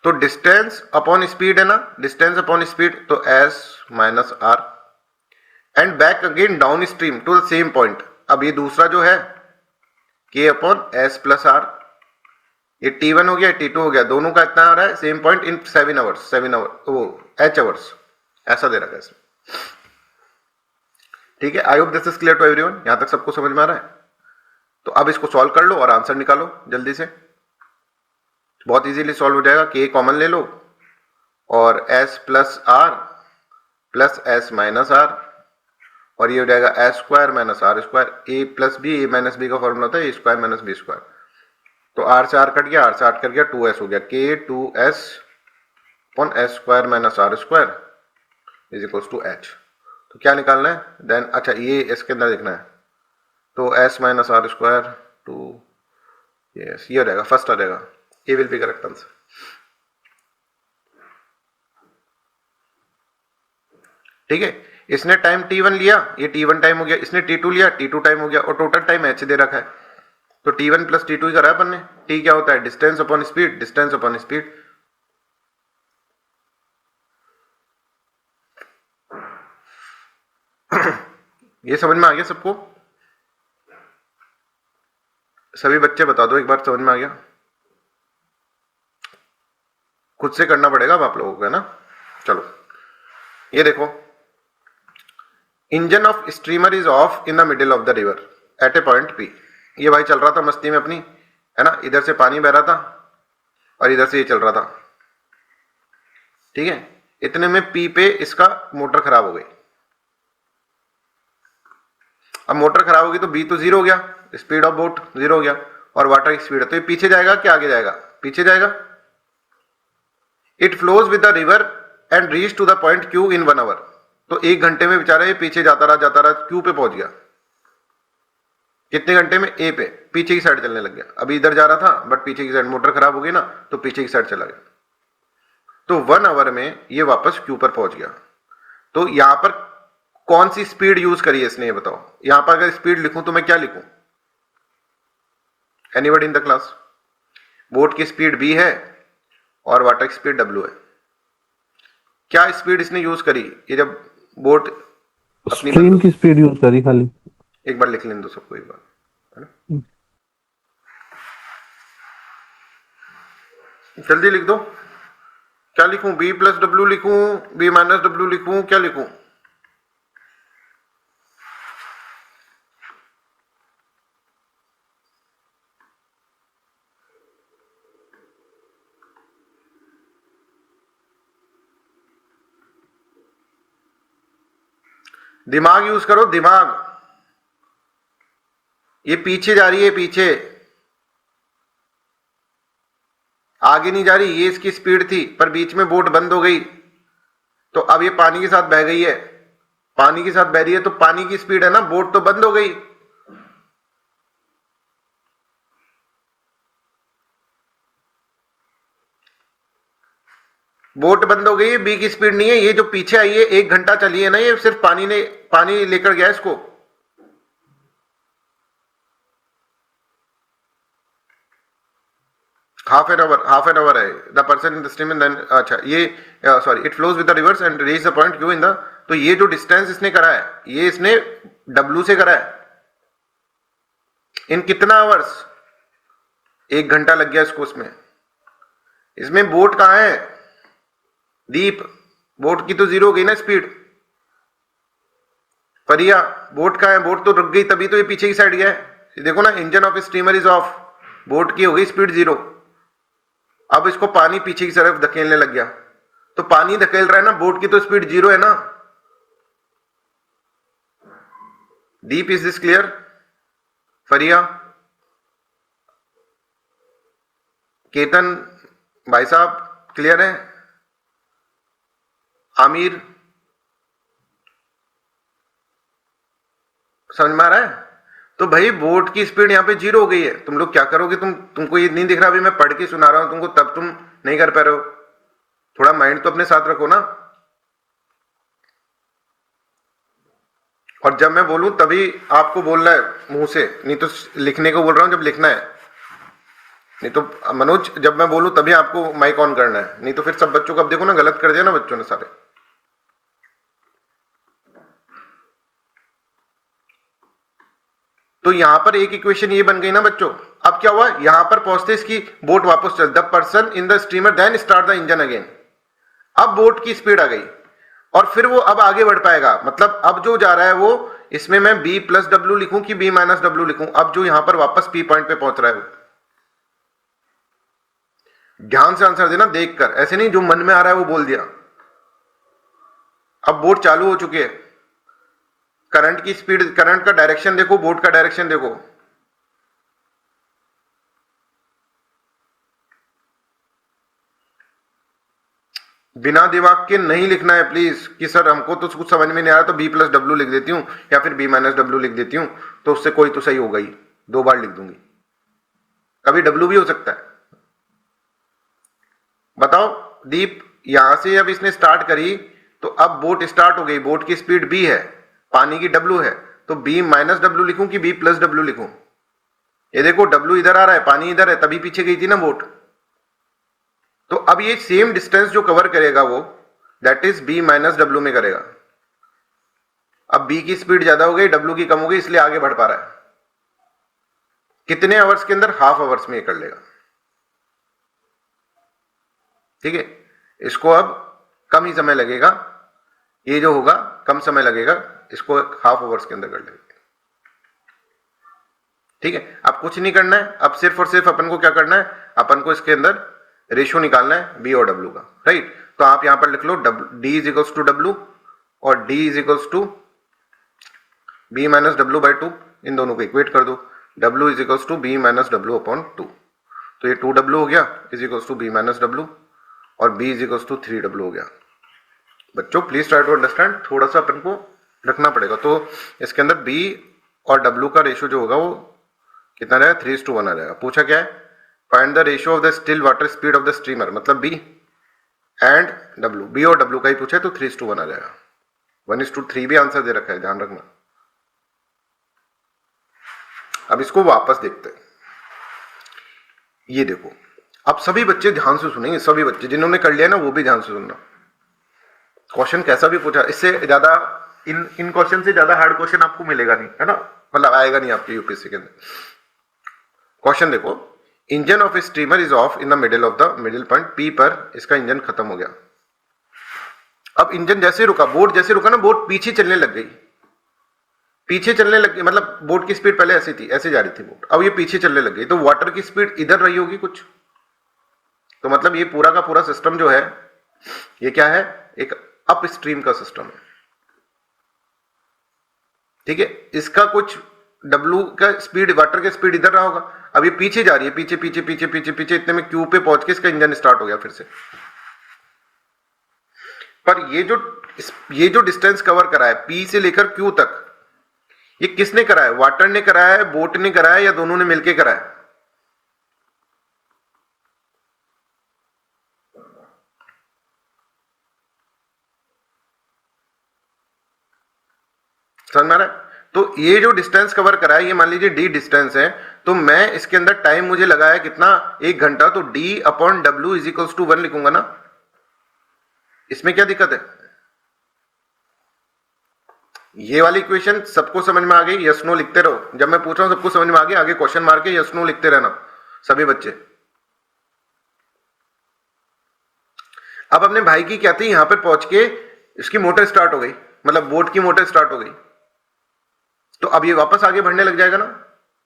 Speaker 1: तो डिस्टेंस अपॉन स्पीड है ना, डिस्टेंस अपॉन स्पीड, तो s minus r and back again downstream to the same point. अब ये दूसरा जो है k upon s plus r, ये T1 हो गया, T2 हो गया, दोनों का इतना आ रहा है same point in 7 hours, 7 hour वो h आवर्स ऐसा दे रखा है इसमें। ठीक है, I hope this is clear to everyone. यहां तक सबको समझ में आ रहा है? तो अब इसको सॉल्व कर लो और आंसर निकालो जल्दी से, बहुत इजीली सॉल्व हो जाएगा। k कॉमन ले लो और s plus R plus s minus R, और ये हो जाएगा s square minus R square. a plus B, A minus B का फॉर्मूला होता है A square minus B square. तो r से r कट गया, r से r कट गया, 2s हो गया, k 2s upon s square minus R square is equals to h। तो क्या निकालना है देन? अच्छा, ये इसके अंदर देखना है, तो s minus R square two, yes ये हो जाएगा, फर्स्ट आ जाएगा, ये विल बी करेक्ट आंसर। ठीक है, इसने टाइम t1 लिया, ये t1 टाइम हो गया, इसने t2 लिया, t2 टाइम हो गया, और टोटल टाइम h दे रखा है। तो t1 प्लस t2 ही करा है अपन ने। t क्या होता है? Distance upon speed, distance upon speed. ये समझ में आ गया सबको? सभी बच्चे बता दो एक बार, समझ में आ गया? खुद से करना पड़ेगा अब आप लोगों को, है ना? चलो ये देखो, engine of streamer is of in the middle of the river eight A point P. ये भाई चल रहा था मस्ती में अपनी, है ना? इधर से पानी बह रहा था और इधर से ये चल रहा था। ठीक है, इतने में पी पे इसका मोटर खराब हो गई। अब मोटर खराब होगी तो बी तो जीरो हो गया, स्पीड ऑफ बोट जीरो हो गया, और वाटर की स्पीड है, तो ये पीछे जाएगा कि आगे जाएगा? पीछे जाएगा। It flows with the river and reach to the point Q in 1 hour. तो 1 घंटे में बेचारा ये पीछे जाता रहा, क्यू पे पहुंच गया। कितने घंटे में? ए पे, पीछे की साइड चलने लग गया। अभी इधर जा रहा था बट पीछे की साइड मोटर खराब हो गई ना, तो पीछे की साइड चला गया। तो 1 आवर में ये वापस क्यू पर पहुंच गया। तो यहां पर कौन सी स्पीड यूज करी है इसने, ये बताओ। यहां पर अगर स्पीड लिखूं तो मैं क्या लिखूं? Anybody in the class? Boat की स्पीड b है और वाटर की स्पीड w है। क्या स्पीड इसने यूज करी? ये जब बोट अपनी
Speaker 2: स्ट्रीम की स्पीड यूज करी खाली।
Speaker 1: एक बार लिख लेने दो सबको एक बार, है ना? जल्दी लिख दो। क्या लिखूं? b प्लस डब्ल्यू लिखूं, b माइनस डब्ल्यू लिखूं, क्या लिखूं? दिमाग यूज करो, दिमाग। ये पीछे जा रही है, पीछे आगे नहीं जा रही। ये इसकी स्पीड थी पर बीच में बोट बंद हो गई, तो अब ये पानी के साथ बह गई है। पानी के साथ बह रही है तो पानी की स्पीड है ना, बोट तो बंद हो गई। बोट बंद हो गई, बी की स्पीड नहीं है। ये जो पीछे आई है 1 घंटा चली है ना, ये सिर्फ पानी लेकर गया इसको। हाफ एन आवर है the person in the stream and then, अच्छा ये sorry, it flows with the rivers and reach the point Q in the. तो ये जो डिस्टेंस इसने करा है, ये इसने डब्ल्यू से करा है। इन कितना आवर्स? 1 घंटा लग गया इसको उसमें। इसमें बोट कहां है? दीप, बोट की तो जीरो हो गई ना स्पीड। परिया, बोट कहां है? बोट तो रुक गई, तभी तो ये पीछे की साइड गया है। देखो ना, engine of steamer is of, boat की हो गई स्पीड जीरो। अब इसको पानी पीछे की तरफ धकेलने लग गया, तो पानी धकेल रहा है ना, बोट की तो स्पीड जीरो है ना। Deep, is this clear? Fariya, Ketan भाई साहब, क्लियर है? आमिर, समझ में आ रहा है? तो भाई बोट की स्पीड यहां पे जीरो हो गई है। तुम लोग क्या करोगे? तुमको ये नहीं दिख रहा? अभी मैं पढ़ के सुना रहा हूं तुमको, तब तुम नहीं कर पा रहे हो। थोड़ा माइंड तो अपने साथ रखो ना। और जब मैं बोलूं तभी आपको बोलना है मुंह से, नहीं तो लिखने को बोल रहा हूं जब लिखना है। नहीं तो मनोज, जब मैं बोलूं तभी आपको माइक ऑन करना है, नहीं तो फिर सब बच्चों को, अब देखो ना गलत कर दिया ना बच्चों ने सारे। तो यहां पर एक इक्वेशन ये बन गई ना बच्चों। अब क्या हुआ, यहां पर पहुंचते इसकी बोट वापस चल, the person in the steamer then start the engine again. अब बोट की स्पीड आ गई और फिर वो अब आगे बढ़ पाएगा। मतलब अब जो जा रहा है वो, इसमें मैं b प्लस डब्ल्यू लिखूं कि b माइनस डब्ल्यू लिखूं, अब जो यहां पर वापस p पॉइंट पे पहुंच रहा है वो। ध्यान से आंसर देना देखकर, ऐसे नहीं जो मन में आ रहा है वो बोल दिया। अब बोट चालू हो चुकी है, करंट की स्पीड, करंट का डायरेक्शन देखो, बोट का डायरेक्शन देखो। बिना दिमाग के नहीं लिखना है प्लीज, कि सर हमको तो कुछ समझ में नहीं आ रहा तो b प्लस डब्ल्यू लिख देती हूं या फिर b माइनस डब्ल्यू लिख देती हूं, तो उससे कोई तो सही होगा ही, 2 बार लिख दूंगी, कभी w भी हो सकता है। बताओ दीप, यहां से अब इसने स्टार्ट करी तो अब बोट स्टार्ट हो गई, बोट की स्पीड b है, पानी की w है, तो b माइनस डब्ल्यू लिखूं कि b प्लस डब्ल्यू लिखूं? ये देखो w इधर आ रहा है, पानी इधर है, तभी पीछे गई थी ना बोट। तो अब ये सेम डिस्टेंस जो कवर करेगा वो, that is b minus W में करेगा। अब b की स्पीड ज्यादा हो गई, w की कम हो गई, इसलिए आगे बढ़ पा रहा है। कितने आवर्स के अंदर? हाफ आवर्स में ये कर लेगा। ठीक है, इसको अब कम ही समय लगेगा, ये जो होगा कम समय लगेगा, इसको हाफ आवर्स के अंदर कर लेंगे। ठीक है, अब कुछ नहीं करना है, अब सिर्फ और सिर्फ अपन को क्या करना है, अपन को इसके अंदर रेशियो निकालना है बी और डब्ल्यू का। राइट, तो आप यहां पर लिख लो D is equals to W और D is equals to B minus W by 2, इन दोनों को इक्वेट कर दो। W is equals to B minus W upon 2, तो ये 2w हो गया, is equals to B minus W, और b is equals to 3w हो गया। बच्चों प्लीज ट्राई टू अंडरस्टैंड, थोड़ा सा अपन को रखना पड़ेगा। तो इसके अंदर b और w का रेशियो जो होगा वो कितना रहेगा, 3:1 आ जाएगा। पूछा क्या है, find the ratio of the still water speed of the streamer, मतलब b एंड w, b और w का ही पूछा है, तो 3:1 आ जाएगा। 1:3 भी आंसर दे रखा है, ध्यान रखना। अब इसको वापस देखते हैं। ये देखो, अब सभी बच्चे ध्यान से सुनेंगे, सभी बच्चे जिन्होंने कर लिया ना वो भी ध्यान से सुनना। क्वेश्चन कैसा भी पूछा, इससे ज्यादा इन क्वेश्चन से ज्यादा हार्ड क्वेश्चन आपको मिलेगा नहीं, है ना, मतलब आएगा नहीं आपके यूपीएससी के अंदर। क्वेश्चन देखो, engine of A steamer is of in the middle of the middle point P पर, इसका इंजन खत्म हो गया। अब इंजन जैसे रुका, बोट जैसे रुका ना, बोट पीछे चलने लग गई, पीछे चलने लग गई, मतलब बोट की स्पीड पहले ऐसी थी, ऐसे जा रही थी बोट, अब ये पीछे चलने लग गई, तो वाटर की स्पीड इधर रही होगी कुछ, तो मतलब ये पूरा का पूरा सिस्टम जो है ये क्या है, एक अप स्ट्रीम का सिस्टम है। ठीक है, इसका कुछ W का स्पीड, वाटर का स्पीड इधर रहा होगा, अब ये पीछे जा रही है, पीछे पीछे पीछे पीछे पीछे, इतने में Q पे पहुंच के इसका इंजन स्टार्ट हो गया फिर से। पर ये जो डिस्टेंस कवर करा है P से लेकर Q तक, ये किसने करा है, वाटर ने कराया है, बोट ने कराया है, या दोनों ने मिलकर कराया? समझ में आ रहा है? तो ये जो डिस्टेंस कवर करा है, ये मान लीजिए d डिस्टेंस है, तो मैं इसके अंदर टाइम मुझे लगाया कितना, 1 घंटा, तो d upon W is equals to 1 लिखूंगा ना। इसमें क्या दिक्कत है? ये वाली इक्वेशन सबको समझ में आ गई? यस नो लिखते रहो, जब मैं पूछ रहा हूं सबको समझ में आ गई, आगे क्वेश्चन मार के यस नो लिखते रहना सभी बच्चे। अब अपने भाई की क्या थी, यहां पर पहुंच के इसकी मोटर स्टार्ट हो गई, मतलब बोट की मोटर स्टार्ट हो गई, तो अब ये वापस आगे बढ़ने लग जाएगा ना।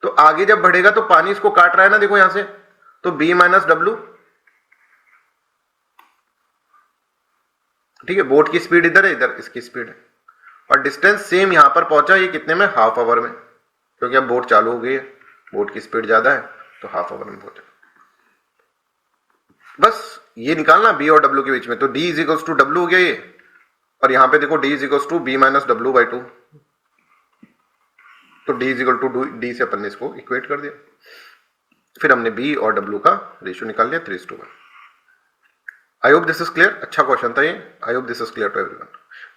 Speaker 1: तो आगे जब बढ़ेगा तो पानी इसको काट रहा है ना, देखो यहां से, तो b माइनस डब्ल्यू। ठीक है, बोट की स्पीड इधर है, इधर इसकी स्पीड है, और डिस्टेंस सेम यहां पर पहुंचा, ये कितने में, हाफ आवर में, क्योंकि अब बोट चालू हो गई है, बोट की स्पीड ज्यादा है, तो हाफ आवर में पहुंचा। बस ये निकालना b और w के बीच में, तो d is equals to W हो गया ये, और यहां पे देखो d is equals to B minus W by 2, तो d is equal to d से अपन ने इसको इक्वेट कर दिया। फिर हमने b और w का रेशियो निकाल लिया 3:1। I hope this is clear, अच्छा क्वेश्चन था ये, I hope this is clear to everyone.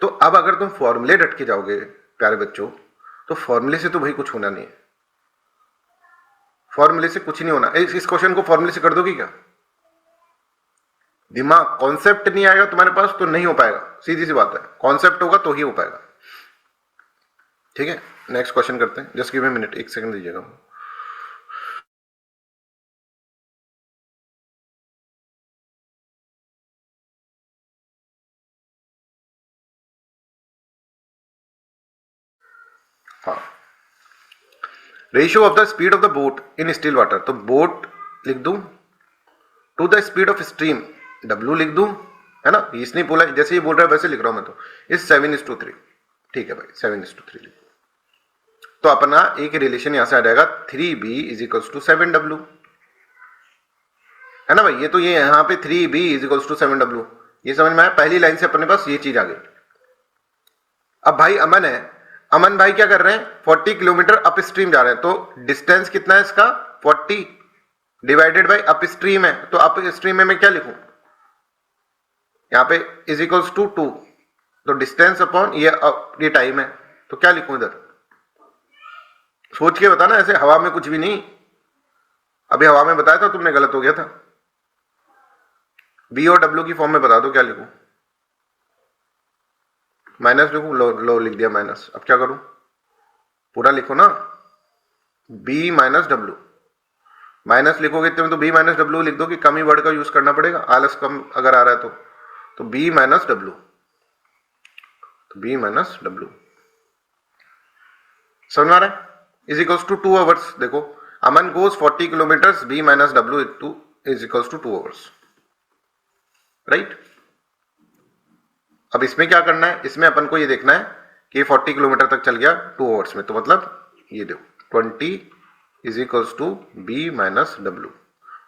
Speaker 1: तो अब अगर तुम फॉर्मूले रट के जाओगे प्यारे बच्चों, तो फॉर्मूले से तो भाई कुछ होना नहीं है, फॉर्मूले से कुछ नहीं होना। इस क्वेश्चन को फॉर्मूले से कर दोगे क्या? दिमाग, कॉन्सेप्ट नहीं आएगा तुम्हारे पास तो नहीं हो पाएगा, सीधी सी बात है, कॉन्सेप्ट होगा तो ही हो पाएगा। ठीक है, नेक्स्ट क्वेश्चन करते हैं, just give me minute, 1 second दीजिएगा। हाँ, ratio of the speed of the boat in still water, तो बोट लिख दूं to the speed of stream, W लिख दूं, है ना, इसने बोला जैसे ये बोल रहा है वैसे लिख रहा हूं मैं, तो इस 7:3, ठीक है भाई 7:3 लिख। तो अपना एक रिलेशन यहां से आ जाएगा 3B is equals to 7W, है ना भाई, ये तो ये यहां पे 3B is equals to 7W, ये समझ में आया, पहली लाइन से अपने पास ये चीज आ गई। अब भाई अमन है, अमन भाई क्या कर रहे हैं, 40 किलोमीटर अप स्ट्रीम जा रहे हैं, तो डिस्टेंस कितना है इसका 40 डिवाइडेड बाई अप स्ट्रीम है, तो अप स्ट्रीम में मैं क्या लिखूं, यहां पे इज इक्वल्स टू 2, तो डिस्टेंस अपॉन ये टाइम है, तो क्या लिखूं इधर, सोच के बताना, ऐसे हवा में कुछ भी नहीं, अभी हवा में बताया था तुमने, गलत हो गया था। B और W की फॉर्म में बता दो क्या लिखूं, माइनस लिखूं, लो लिख दिया माइनस, अब क्या करूं, पूरा लिखो ना, B माइनस W, माइनस लिखोगे तो B माइनस W लिख दो कि कम ही वर्ड का यूज करना पड़ेगा, आलस कम अगर आ रहा है तो B माइनस W, तो B माइनस W समझ में आ रहा है, इज इक्वल्स टू 2 आवर्स। देखो Aman goes 40 kilometre, B minus W is equals to 2 hours, right. अब इसमें क्या करना है, इसमें अपन को ये देखना है कि 40 किलोमीटर तक चल गया 2 आवर्स में, तो मतलब ये देखो 20 is equals to B minus W,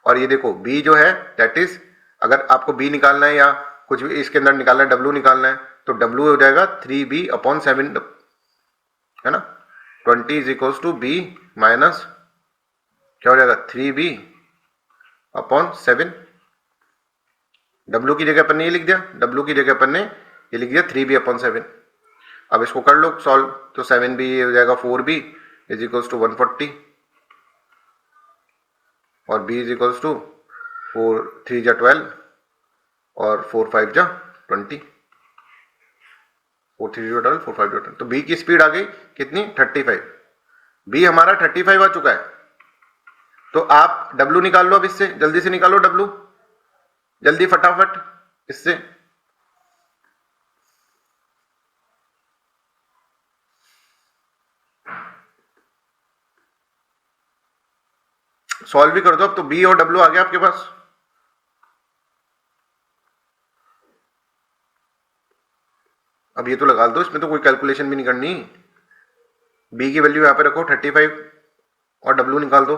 Speaker 1: और ये देखो B जो है दैट इज, अगर आपको B निकालना है या कुछ भी इसके अंदर निकालना है, W निकालना है, तो W हो जाएगा 3B अपॉन 7, है ना, 20 is equals to B minus क्या हो जाएगा 3B अपॉन 7, W की जगह अपन ने ये लिख दिया, W की जगह अपन ने ये लिख दिया 3B अपॉन 7। अब इसको कर लो सॉल्व, तो 7B ये हो जाएगा 4B इज इक्वल्स टू 140, और B इज इक्वल्स टू 4 3 जा 12 और 4 5 जा 20, 4 3 जा 12 4 5 जा 20, तो B की स्पीड आ गई कितनी 35, B हमारा 35 आ चुका है, तो आप W निकाल लो, अब इससे जल्दी से निकालो W, जल्दी फटाफट इससे, सॉल्व भी कर दो। अब तो B और W आ गया आपके पास, अब ये तो लगा दो, इसमें तो कोई कैलकुलेशन भी नहीं करनी, B की वैल्यू यहां पे रखो 35 और W निकाल दो।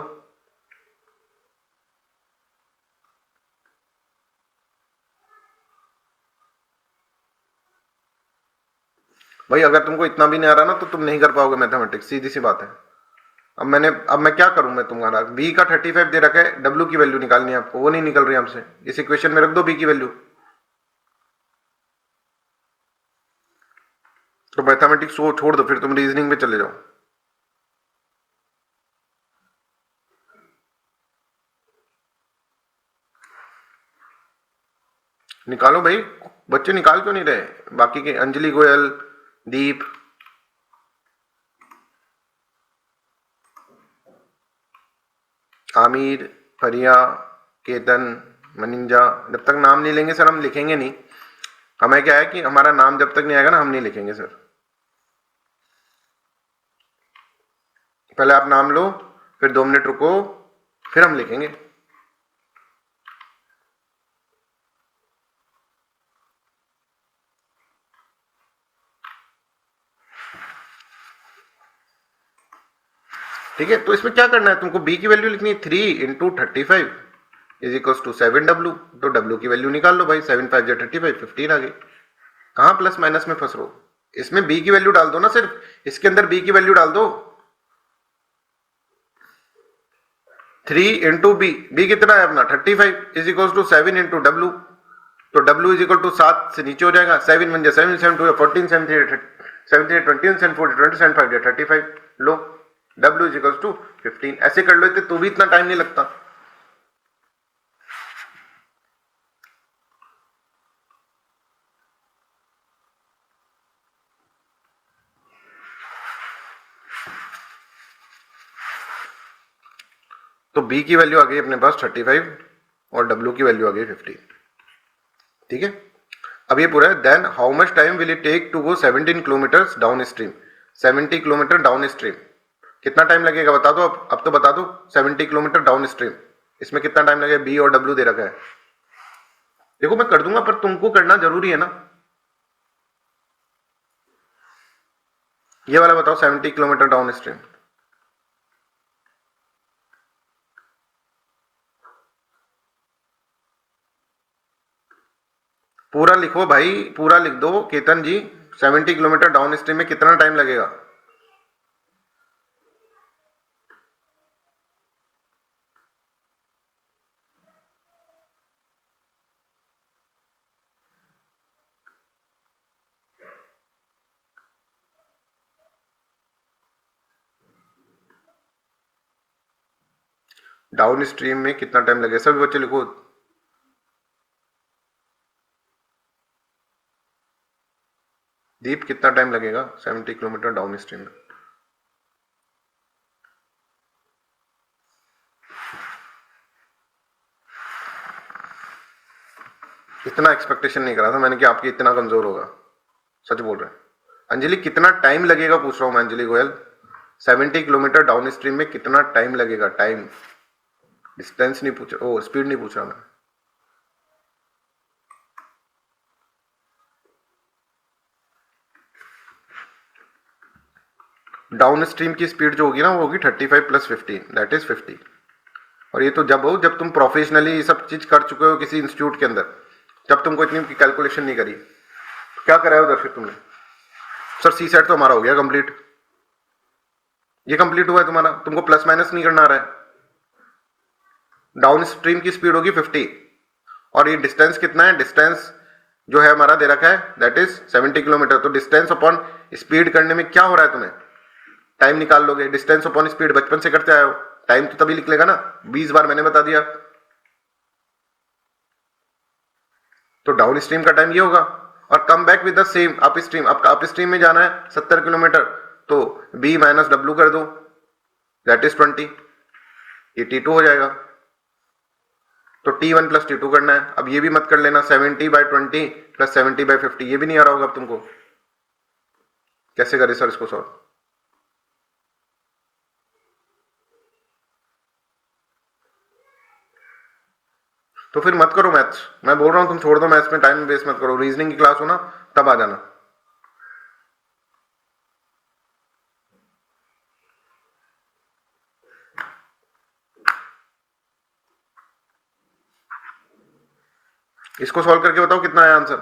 Speaker 1: भाई अगर तुमको इतना भी नहीं आ रहा ना तो तुम नहीं कर पाओगे मैथमेटिक्स, सीधी सी बात है। अब मैं क्या करूं, मैं तुम्हारा B का 35 दे रखा है, W की वैल्यू निकालनी है आपको, वो नहीं निकल रही हमसे, इस इक्वेशन में रख दो B की वैल्यू, तो मैथमेटिक्स वो छोड़ दो, फिर तुम रीजनिंग में चले जाओ। निकालो भाई, बच्चे निकाल क्यों नहीं रहे, बाकी के अंजलि गोयल, दीप, आमिर, फरिया, केतन, मनिंजा, जब तक नाम नहीं लेंगे सर हम लिखेंगे नहीं, हमें क्या है कि हमारा नाम जब तक नहीं आएगा ना हम नहीं लिखेंगे सर, पहले आप नाम लो, फिर 2 मिनट रुको, फिर हम लिखेंगे। ठीक है, तो इसमें क्या करना है तुमको, B की वैल्यू लिखनी है 3 into 35 is equal to 7W, तो W की वैल्यू निकाल लो भाई, 7 5 जा 35, 15 आ गई। कहां प्लस माइनस में फंस रहे हो, इसमें B की वैल्यू डाल दो ना, सिर्फ इसके अंदर B की वैल्यू डाल दो, 3 इंटू B कितना है अपना 35 is equal to 7 into W, तो W इज इक्वल टू 7 से नीचे हो जाएगा, 7 1 जा 7 7 2 14 7 3 7 3 20 7 4 20 7 5 जा 35, लो W इज इक्वल टू 15, ऐसे कर लो तो भी इतना टाइम नहीं लगता। तो बी की वैल्यू आ गई अपने पास 35 और डब्ल्यू की वैल्यू आ गई 50। ठीक है, अब ये पूरा है। Then how much time will it take to go 17 kilometre down stream. 70 kilometre down stream कितना टाइम लगेगा बता दो। अब तो बता दो 70 किलोमीटर डाउन स्ट्रीम इसमें कितना टाइम लगेगा। बी और डब्ल्यू दे रखा है। देखो मैं कर दूंगा पर तुमको करना जरूरी है ना। ये वाला बताओ 70 किलोमीटर डाउन स्ट्रीम। पूरा लिखो भाई, पूरा लिख दो केतन जी। 70 किलोमीटर डाउन स्ट्रीम में कितना टाइम लगेगा। डाउन स्ट्रीम में कितना टाइम लगेगा सभी बच्चे लिखो। दीप कितना टाइम लगेगा 70 किलोमीटर डाउन स्ट्रीम में। इतना एक्सपेक्टेशन नहीं करा था मैंने कि आपकी इतना कमजोर होगा। सच बोल रहे हैं। अंजलि कितना टाइम लगेगा पूछ रहा हूं मैं Anjali Goyal. 70 kilometre down stream में कितना टाइम लगेगा। टाइम, डिस्टेंस नहीं पूछ, ओ स्पीड नहीं पूछ रहा मैं। डाउन स्ट्रीम की स्पीड जो होगी ना वो होगी 35 प्लस 15 दैट इज 50। और ये तो जब तुम प्रोफेशनली ये सब चीज कर चुके हो किसी इंस्टीट्यूट के अंदर, जब तुमको इतनी कैलकुलेशन नहीं करी। तो क्या कराया उधर फिर तुमने। सर सी सेट तो हमारा हो गया कंप्लीट। ये कंप्लीट हुआ है तुम्हारा, तुमको प्लस माइनस नहीं करना आ रहा है। डाउन स्ट्रीम की स्पीड होगी 50 और ये डिस्टेंस कितना है। डिस्टेंस जो है हमारा दे रखा है दैट इज 70 किलोमीटर। तो डिस्टेंस अपॉन स्पीड करने में क्या हो रहा है तुम्हें, टाइम निकाल लोगे। डिस्टेंस अपॉन स्पीड बचपन से करते आए हो, टाइम तो तभी निकलेगा ना। 20 बार मैंने बता दिया। तो डाउन स्ट्रीम का टाइम ये होगा। और come back with the same up stream. आपका अप स्ट्रीम में जाना है 70 किलोमीटर तो बी माइनस डब्ल्यू कर दो दैट इज 20। ये T2 हो जाएगा। तो T1 प्लस T2 करना है। अब ये भी मत कर लेना 70/20 प्लस 70/50। ये भी नहीं आ रहा होगा अब तुमको। कैसे करे सर इसको सॉल्व। तो फिर मत करो मैथ्स। मैं बोल रहा हूं तुम छोड़ दो मैथ्स में टाइम वेस्ट मत करो। रीजनिंग की क्लास हो ना तब आ जाना। इसको सॉल्व करके बताओ कितना आया आंसर।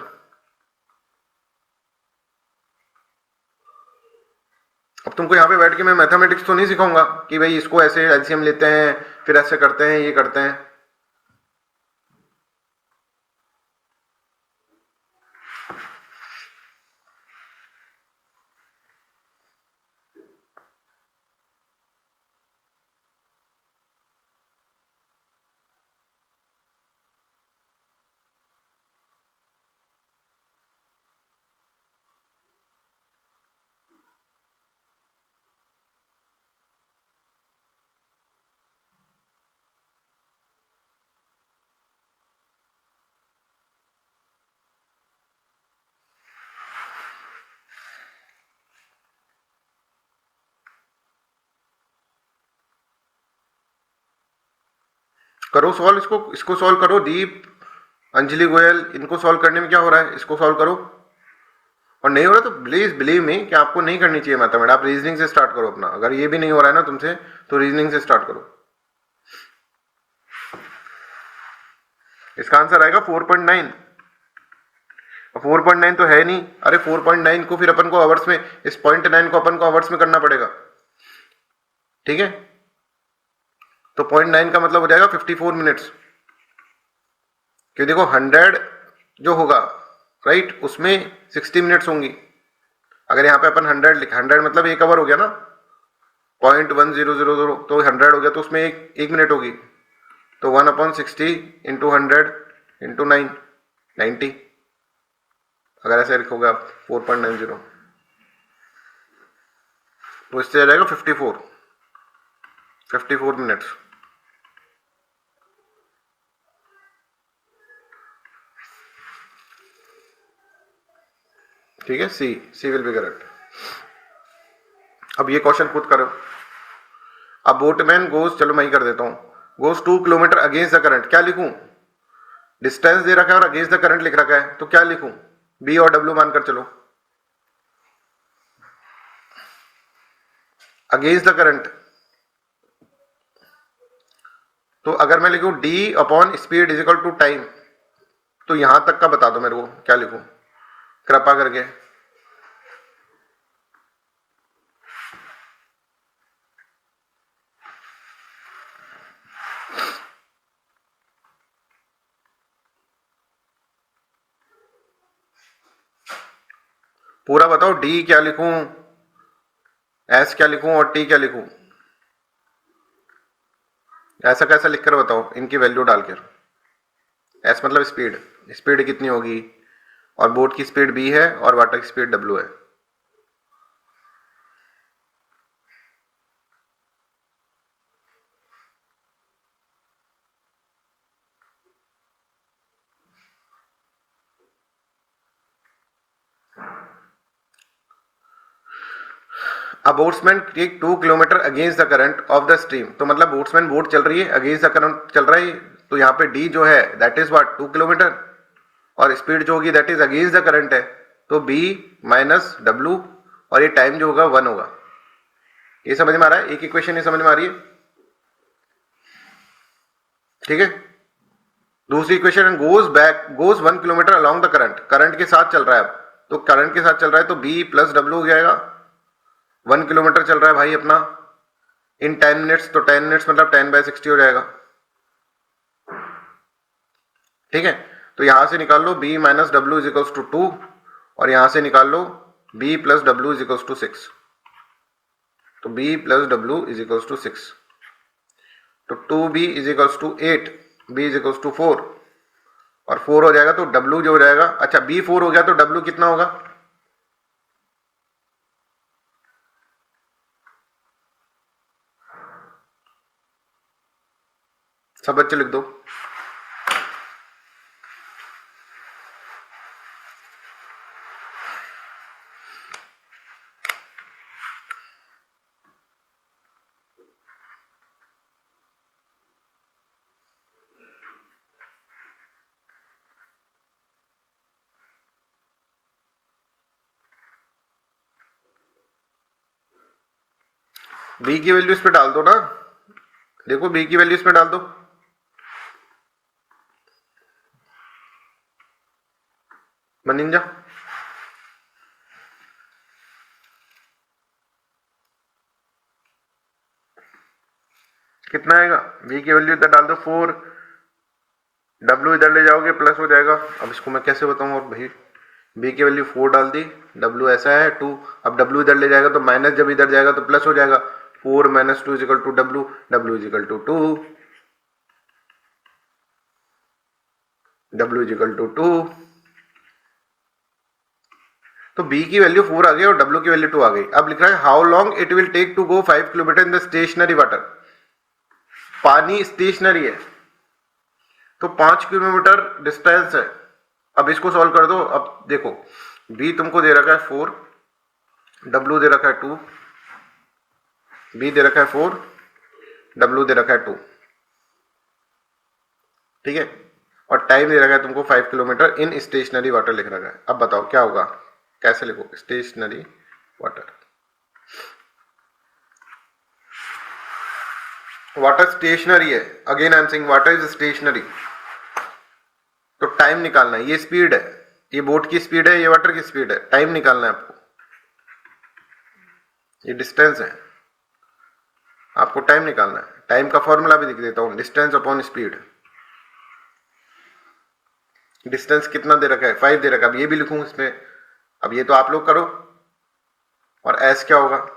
Speaker 1: अब तुमको यहां पे बैठ के मैं मैथमेटिक्स तो नहीं सिखाऊंगा कि भाई इसको ऐसे एलसीएम लेते हैं फिर ऐसे करते हैं ये करते हैं। करो सॉल्व इसको सॉल्व करो। दीप, अंजलि गोयल, इनको सॉल्व करने में क्या हो रहा है। इसको सॉल्व करो। और नहीं हो रहा तो प्लीज बिलीव मी कि आपको नहीं करनी चाहिए मैथमेटिक्स। आप रीजनिंग से स्टार्ट करो अपना। अगर ये भी नहीं हो रहा है ना तुमसे तो रीजनिंग से स्टार्ट करो। इसका आंसर आएगा 4.9। 4.9 तो है नहीं। अरे 4.9 को फिर अपन को आवर्स में, इस 0.9 को अपन को आवर्स में करना पड़ेगा। ठीक है, तो 0.9 का मतलब हो जाएगा 54 मिनट्स। क्यों देखो 100 जो होगा राइट उसमें 60 मिनट्स होंगी। अगर यहाँ पे अपन 100 लिखा, 100 मतलब एक आवर हो गया ना, 0.1000 तो 100 हो गया तो उसमें एक मिनट होगी। तो 1/60 इंटू 100 इंटू 9 90। अगर ऐसे लिखोगे आप 4.90 तो इससे आ जाएगा 54 मिनट्स। ठीक है, सी विल बी करेक्ट। अब ये क्वेश्चन खुद करो। अब बोटमैन गोज, चलो मैं ही कर देता हूं, goes 2 kilometre against the current, क्या लिखूं? डिस्टेंस दे रखा है और अगेंस्ट द करंट लिख रखा है, तो क्या लिखूं? बी और डब्ल्यू मानकर चलो। अगेंस्ट द करंट, तो अगर मैं लिखूं D upon speed is equal to time, तो यहां तक का बता दो मेरे को, क्या लिखूं कृपा करके। पूरा बताओ, डी क्या लिखूं, एस क्या लिखूं और टी क्या लिखूं? ऐसा कैसा लिखकर बताओ, इनकी वैल्यू डालकर। एस मतलब स्पीड, स्पीड कितनी होगी, और बोट की स्पीड बी है और वाटर की स्पीड डब्ल्यू है। अब boatsman take 2 kilometre against the current of the stream, तो मतलब बोट्समैन बोट चल रही है, अगेंस्ट द करंट चल रहा है, तो यहाँ पे डी जो है दैट इज व्हाट 2 किलोमीटर, और स्पीड जो होगी that is against the current है, तो बी माइनस डब्ल्यू, और ये टाइम जो होगा 1 होगा। ये समझ में आ रहा है? एक इक्वेशन ये समझ में आ रही है, ठीक है। दूसरी equation, goes 1 kilometre along the current, current के साथ चल रहा है अब, तो करंट के साथ चल रहा है तो बी प्लस डब्ल्यू हो जाएगा। 1 किलोमीटर चल रहा है भाई अपना इन 10 मिनट्स, तो 10 मिनट्स मतलब 10/60 हो जाएगा, ठीक है। तो यहां से निकाल लो b minus W is equals to 2, और यहां से निकाल लो b plus W is equals to 6, तो b plus W is equals to 6, तो 2b is equals to 8, b is equals to 4, और 4 हो जाएगा तो w जो हो जाएगा, अच्छा b 4 हो गया तो w कितना होगा? सब बच्चे लिख दो। b की वैल्यू इस पे डाल दो ना, देखो b की वैल्यू इस पे डाल दो, मनिंजा कितना आएगा? b की वैल्यू इधर डाल दो 4, w इधर ले जाओगे प्लस हो जाएगा। अब इसको मैं कैसे बताऊं? और भाई b की वैल्यू 4 डाल दी, w ऐसा है 2, अब w इधर ले जाएगा तो माइनस, जब इधर जाएगा तो प्लस हो जाएगा, 4 minus 2 is equal to w, w is equal to 2, w is equal to 2। तो b की वैल्यू 4 आ गई और w की वैल्यू 2 आ गई। अब लिख रहा है how long it will take to go 5 kilometre in the stationary water, पानी स्टेशनरी है तो 5 किलोमीटर डिस्टेंस है। अब इसको सॉल्व कर दो। अब देखो b तुमको दे रखा है 4, w दे रखा है 2, b दे रखा है 4, w दे रखा है 2, ठीक है, और टाइम दे रखा है तुमको 5 किलोमीटर इन स्टेशनरी वाटर लिख रखा है। अब बताओ क्या होगा, कैसे लिखो स्टेशनरी वाटर, वाटर स्टेशनरी है, again I am saying water is stationary, तो टाइम निकालना है, ये स्पीड है, ये बोट की स्पीड है, ये वाटर की स्पीड है, टाइम निकालना है आपको, ये डिस्टेंस है, आपको टाइम निकालना है। टाइम का फॉर्मूला भी लिख देता हूं, डिस्टेंस अपॉन स्पीड। डिस्टेंस कितना दे रखा है? 5 दे रखा है, अब ये भी लिखूं इसमें, अब ये तो आप लोग करो, और एस क्या होगा?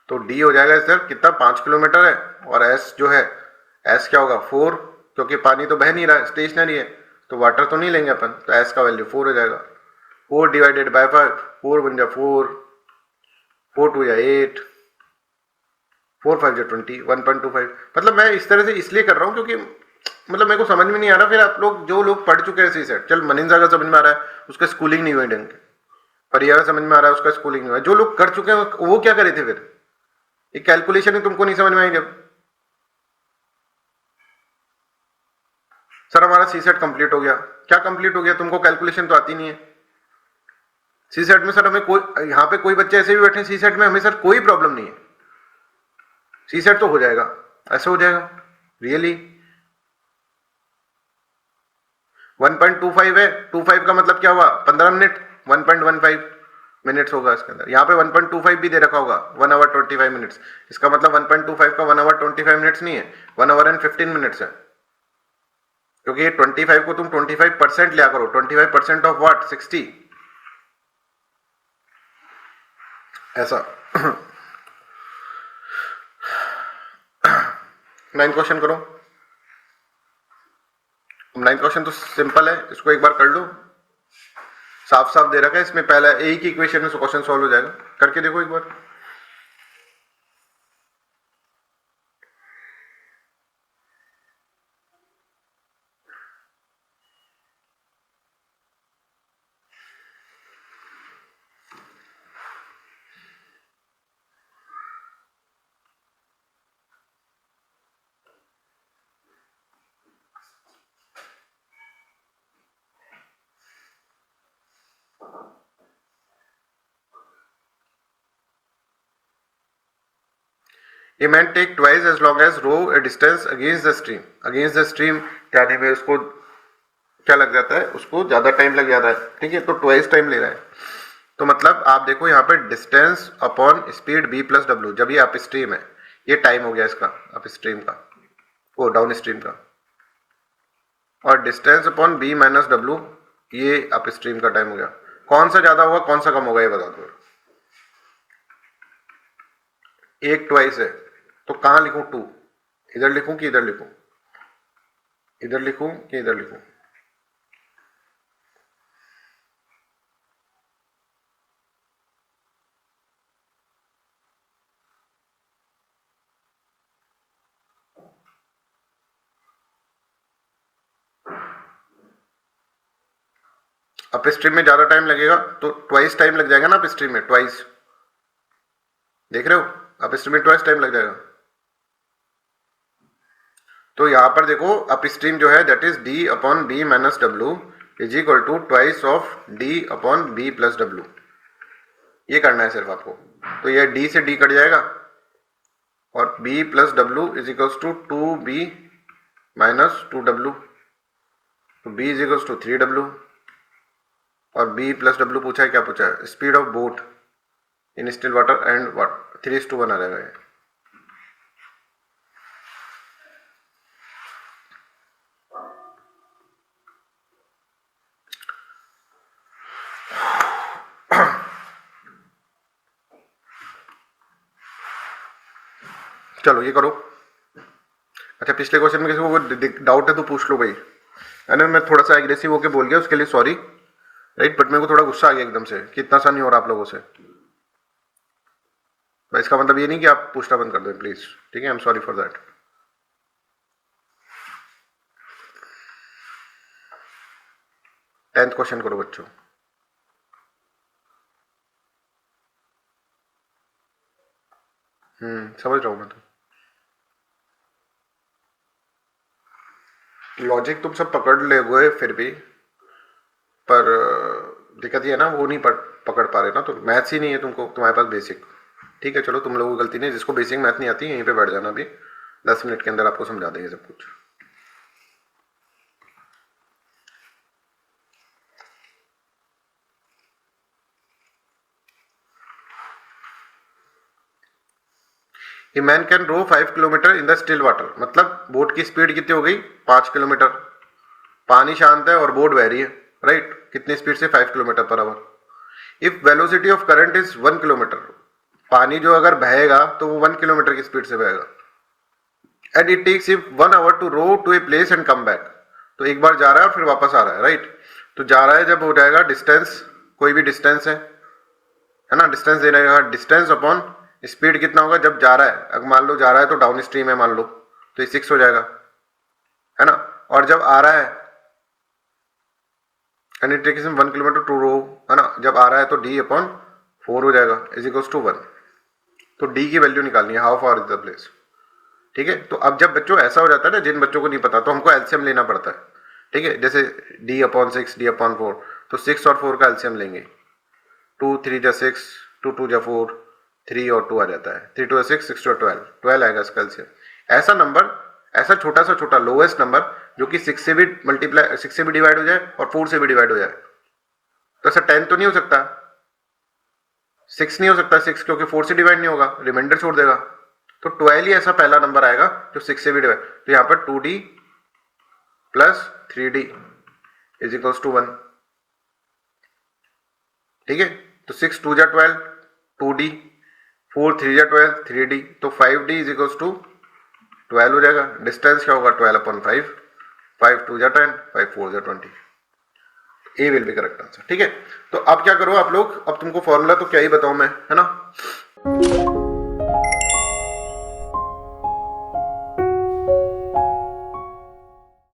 Speaker 1: तो डी हो जाएगा सर कितना 5 किलोमीटर है, और एस जो है एस क्या होगा 4, क्योंकि पानी तो बह नहीं रहा है, स्टेशनरी है, तो वाटर तो नहीं लेंगे अपन, तो एस का वैल्यू 4 हो जाएगा। 4 डिवाइडेड बाय 5, 4 1 जा 4, 4 2 जा 8, 4 5 जा 20, 1.25। मतलब मैं इस तरह से इसलिए कर रहा हूँ क्योंकि मतलब मेरे को समझ में नहीं आ रहा। फिर आप लोग जो लोग पढ़ चुके हैं सी सेट, चल मनिंजा का समझ में आ रहा है, उसका स्कूलिंग नहीं हुई ढंग की, परिया का समझ में आ रहा है, उसका स्कूलिंग नहीं हुआ। जो लोग कर चुके हैं वो क्या करे थे फिर, ये कैलकुलेशन ही तुमको नहीं समझ में आई जब। सर हमारा सी सेट कंप्लीट हो गया, क्या कंप्लीट हो गया, तुमको कैलकुलेशन तो आती नहीं है। सी सेट में सर हमें कोई, यहाँ पे कोई बच्चे ऐसे भी बैठे सी सेट में, हमें सर कोई प्रॉब्लम नहीं है, सी सेट तो हो जाएगा, ऐसे हो जाएगा रियली। 1.25 है, 25 का मतलब क्या हुआ 15 मिनट, 1.15 मिनट्स होगा इसके अंदर। यहाँ पे 1.25 भी दे रखा होगा 1 आवर 25 मिनट्स, इसका मतलब 1.25 का 1 आवर 25 मिनट्स नहीं है, 1 आवर एंड 15 मिनट्स है, क्योंकि ये 25 को तुम 25% लिया करो। 25% ऑफ व्हाट 60, ऐसा। 9 क्वेश्चन करो। 9 क्वेश्चन तो सिंपल है, इसको एक बार कर लो, साफ साफ दे रखा है इसमें, पहला एक ही इक्वेशन में क्वेश्चन सॉल्व हो जाएगा, करके देखो एक बार। A man take twice as long as row a distance against the stream. Against the stream जाने में उसको क्या लग जाता है, उसको ज्यादा टाइम लग जाता है, ठीक है, तो ट्वाइस टाइम ले रहा है। तो मतलब आप देखो यहाँ पे distance upon speed b plus W, जब ये अप स्ट्रीम है, ये टाइम हो गया इसका अप स्ट्रीम का, वो डाउन स्ट्रीम का, और distance upon b minus W, ये अप स्ट्रीम का टाइम हो गया। कौन सा ज्यादा होगा कौन सा कम होगा ये बता दो। एक ट्वाइस है तो कहां लिखूं 2, इधर लिखूं कि इधर लिखूं, इधर लिखूं कि इधर लिखूं। अप स्ट्रीम में ज्यादा टाइम लगेगा तो ट्वाइस टाइम लग जाएगा ना अप स्ट्रीम में, ट्वाइस, देख रहे हो, अप स्ट्रीम में ट्वाइस टाइम लग जाएगा। तो यहां पर देखो अप स्ट्रीम जो है that is D upon B minus W is equal to twice of D upon B plus W, ये करना है सिर्फ आपको। तो ये डी से डी कट जाएगा और B plus W is equal to 2b minus 2w, तो b is equal to 3w, और b प्लस डब्ल्यू पूछा है, क्या पूछा है, speed of boat in still water and what 3:1 आ जाएगा ये। चलो ये करो। अच्छा पिछले क्वेश्चन में किसी को डाउट है तो पूछ लो भाई, है ना। मैं थोड़ा सा एग्रेसिव होके बोल गया, उसके लिए सॉरी, राइट, बट मेरे को थोड़ा गुस्सा आ गया एकदम से कि इतना सा नहीं हो रहा आप लोगों से। तो इसका मतलब ये नहीं कि आप पूछना बंद कर दो प्लीज, ठीक है, I am sorry for that. Tenth question करो बच्चों। समझ रहा हूं मैं, तो लॉजिक तुम सब पकड़ ले हुए फिर भी, पर दिक्कत ये है ना वो नहीं पकड़ पा रहे ना, तो मैथ्स ही नहीं है तुमको, तुम्हारे पास बेसिक, ठीक है। चलो तुम लोगों की गलती नहीं, जिसको बेसिक मैथ नहीं आती यहीं पे बैठ जाना, अभी 10 मिनट के अंदर आपको समझा देंगे सब कुछ। A man can row 5 kilometre in the still water, मतलब बोट की स्पीड कितनी हो गई 5 किलोमीटर, पानी शांत है और बोट बह रही है, राइट, कितनी स्पीड से 5 kilometre per hour. If velocity of current is 1 kilometre, पानी जो अगर बहेगा तो वो 1 किलोमीटर की स्पीड से बहेगा, and it takes 1 hour to row to a place and come back. तो एक बार जा रहा है और फिर वापस आ रहा है, राइट। तो जा रहा है जब हो जाएगा डिस्टेंस, कोई भी डिस्टेंस है ना, डिस्टेंस दे रहेगा, डिस्टेंस अपॉन स्पीड कितना होगा जब जा रहा है। अगर मान लो जा रहा है तो डाउन स्ट्रीम है मान लो, तो ये 6 हो जाएगा, है ना। और जब आ रहा है and it takes 1 kilometre to row, है ना, जब आ रहा है तो d अपॉन 4 हो जाएगा इज इक्वल्स टू 1। तो d की वैल्यू निकालनी है, how far is the place, ठीक है। तो अब जब बच्चों ऐसा हो जाता है ना, जिन बच्चों को नहीं पता तो हमको एलसीएम लेना पड़ता है, ठीक है। जैसे d अपॉन 6, d अपॉन 4, तो 6 और 4 का एलसीएम लेंगे, 2 3 जा 6, 2 2 जा 4, 3 और 2 आ जाता है, 3 2 6, 6 2 12, 12 आएगा इसका एलसीएम। ऐसा नंबर, ऐसा छोटा सा छोटा लोएस्ट नंबर जो कि 6 से भी मल्टीप्लाई, 6 से भी डिवाइड हो जाए और 4 से भी डिवाइड हो जाए। तो ऐसा 10 तो नहीं हो सकता, 6 नहीं हो सकता, 6 क्योंकि 4 से डिवाइड नहीं होगा, रिमाइंडर छोड़ देगा। तो 12 ही ऐसा पहला नंबर आएगा जो 6 से भी डिवाइड। तो यहाँ पर 2d plus 3d is equals to 1, ठीक है। तो 6 2 जा 12, 2d, 4 3 जा 12, 3d, तो 5d इज इक्वल्स टू 12 हो जाएगा। डिस्टेंस क्या होगा 12 अपॉन 5, 5 2 जा 10, 5 4 जा 20। ए विल बी करेक्ट आंसर, ठीक है। तो अब क्या करो आप लोग, अब तुमको फॉर्मूला तो क्या ही बताऊं मैं, है ना।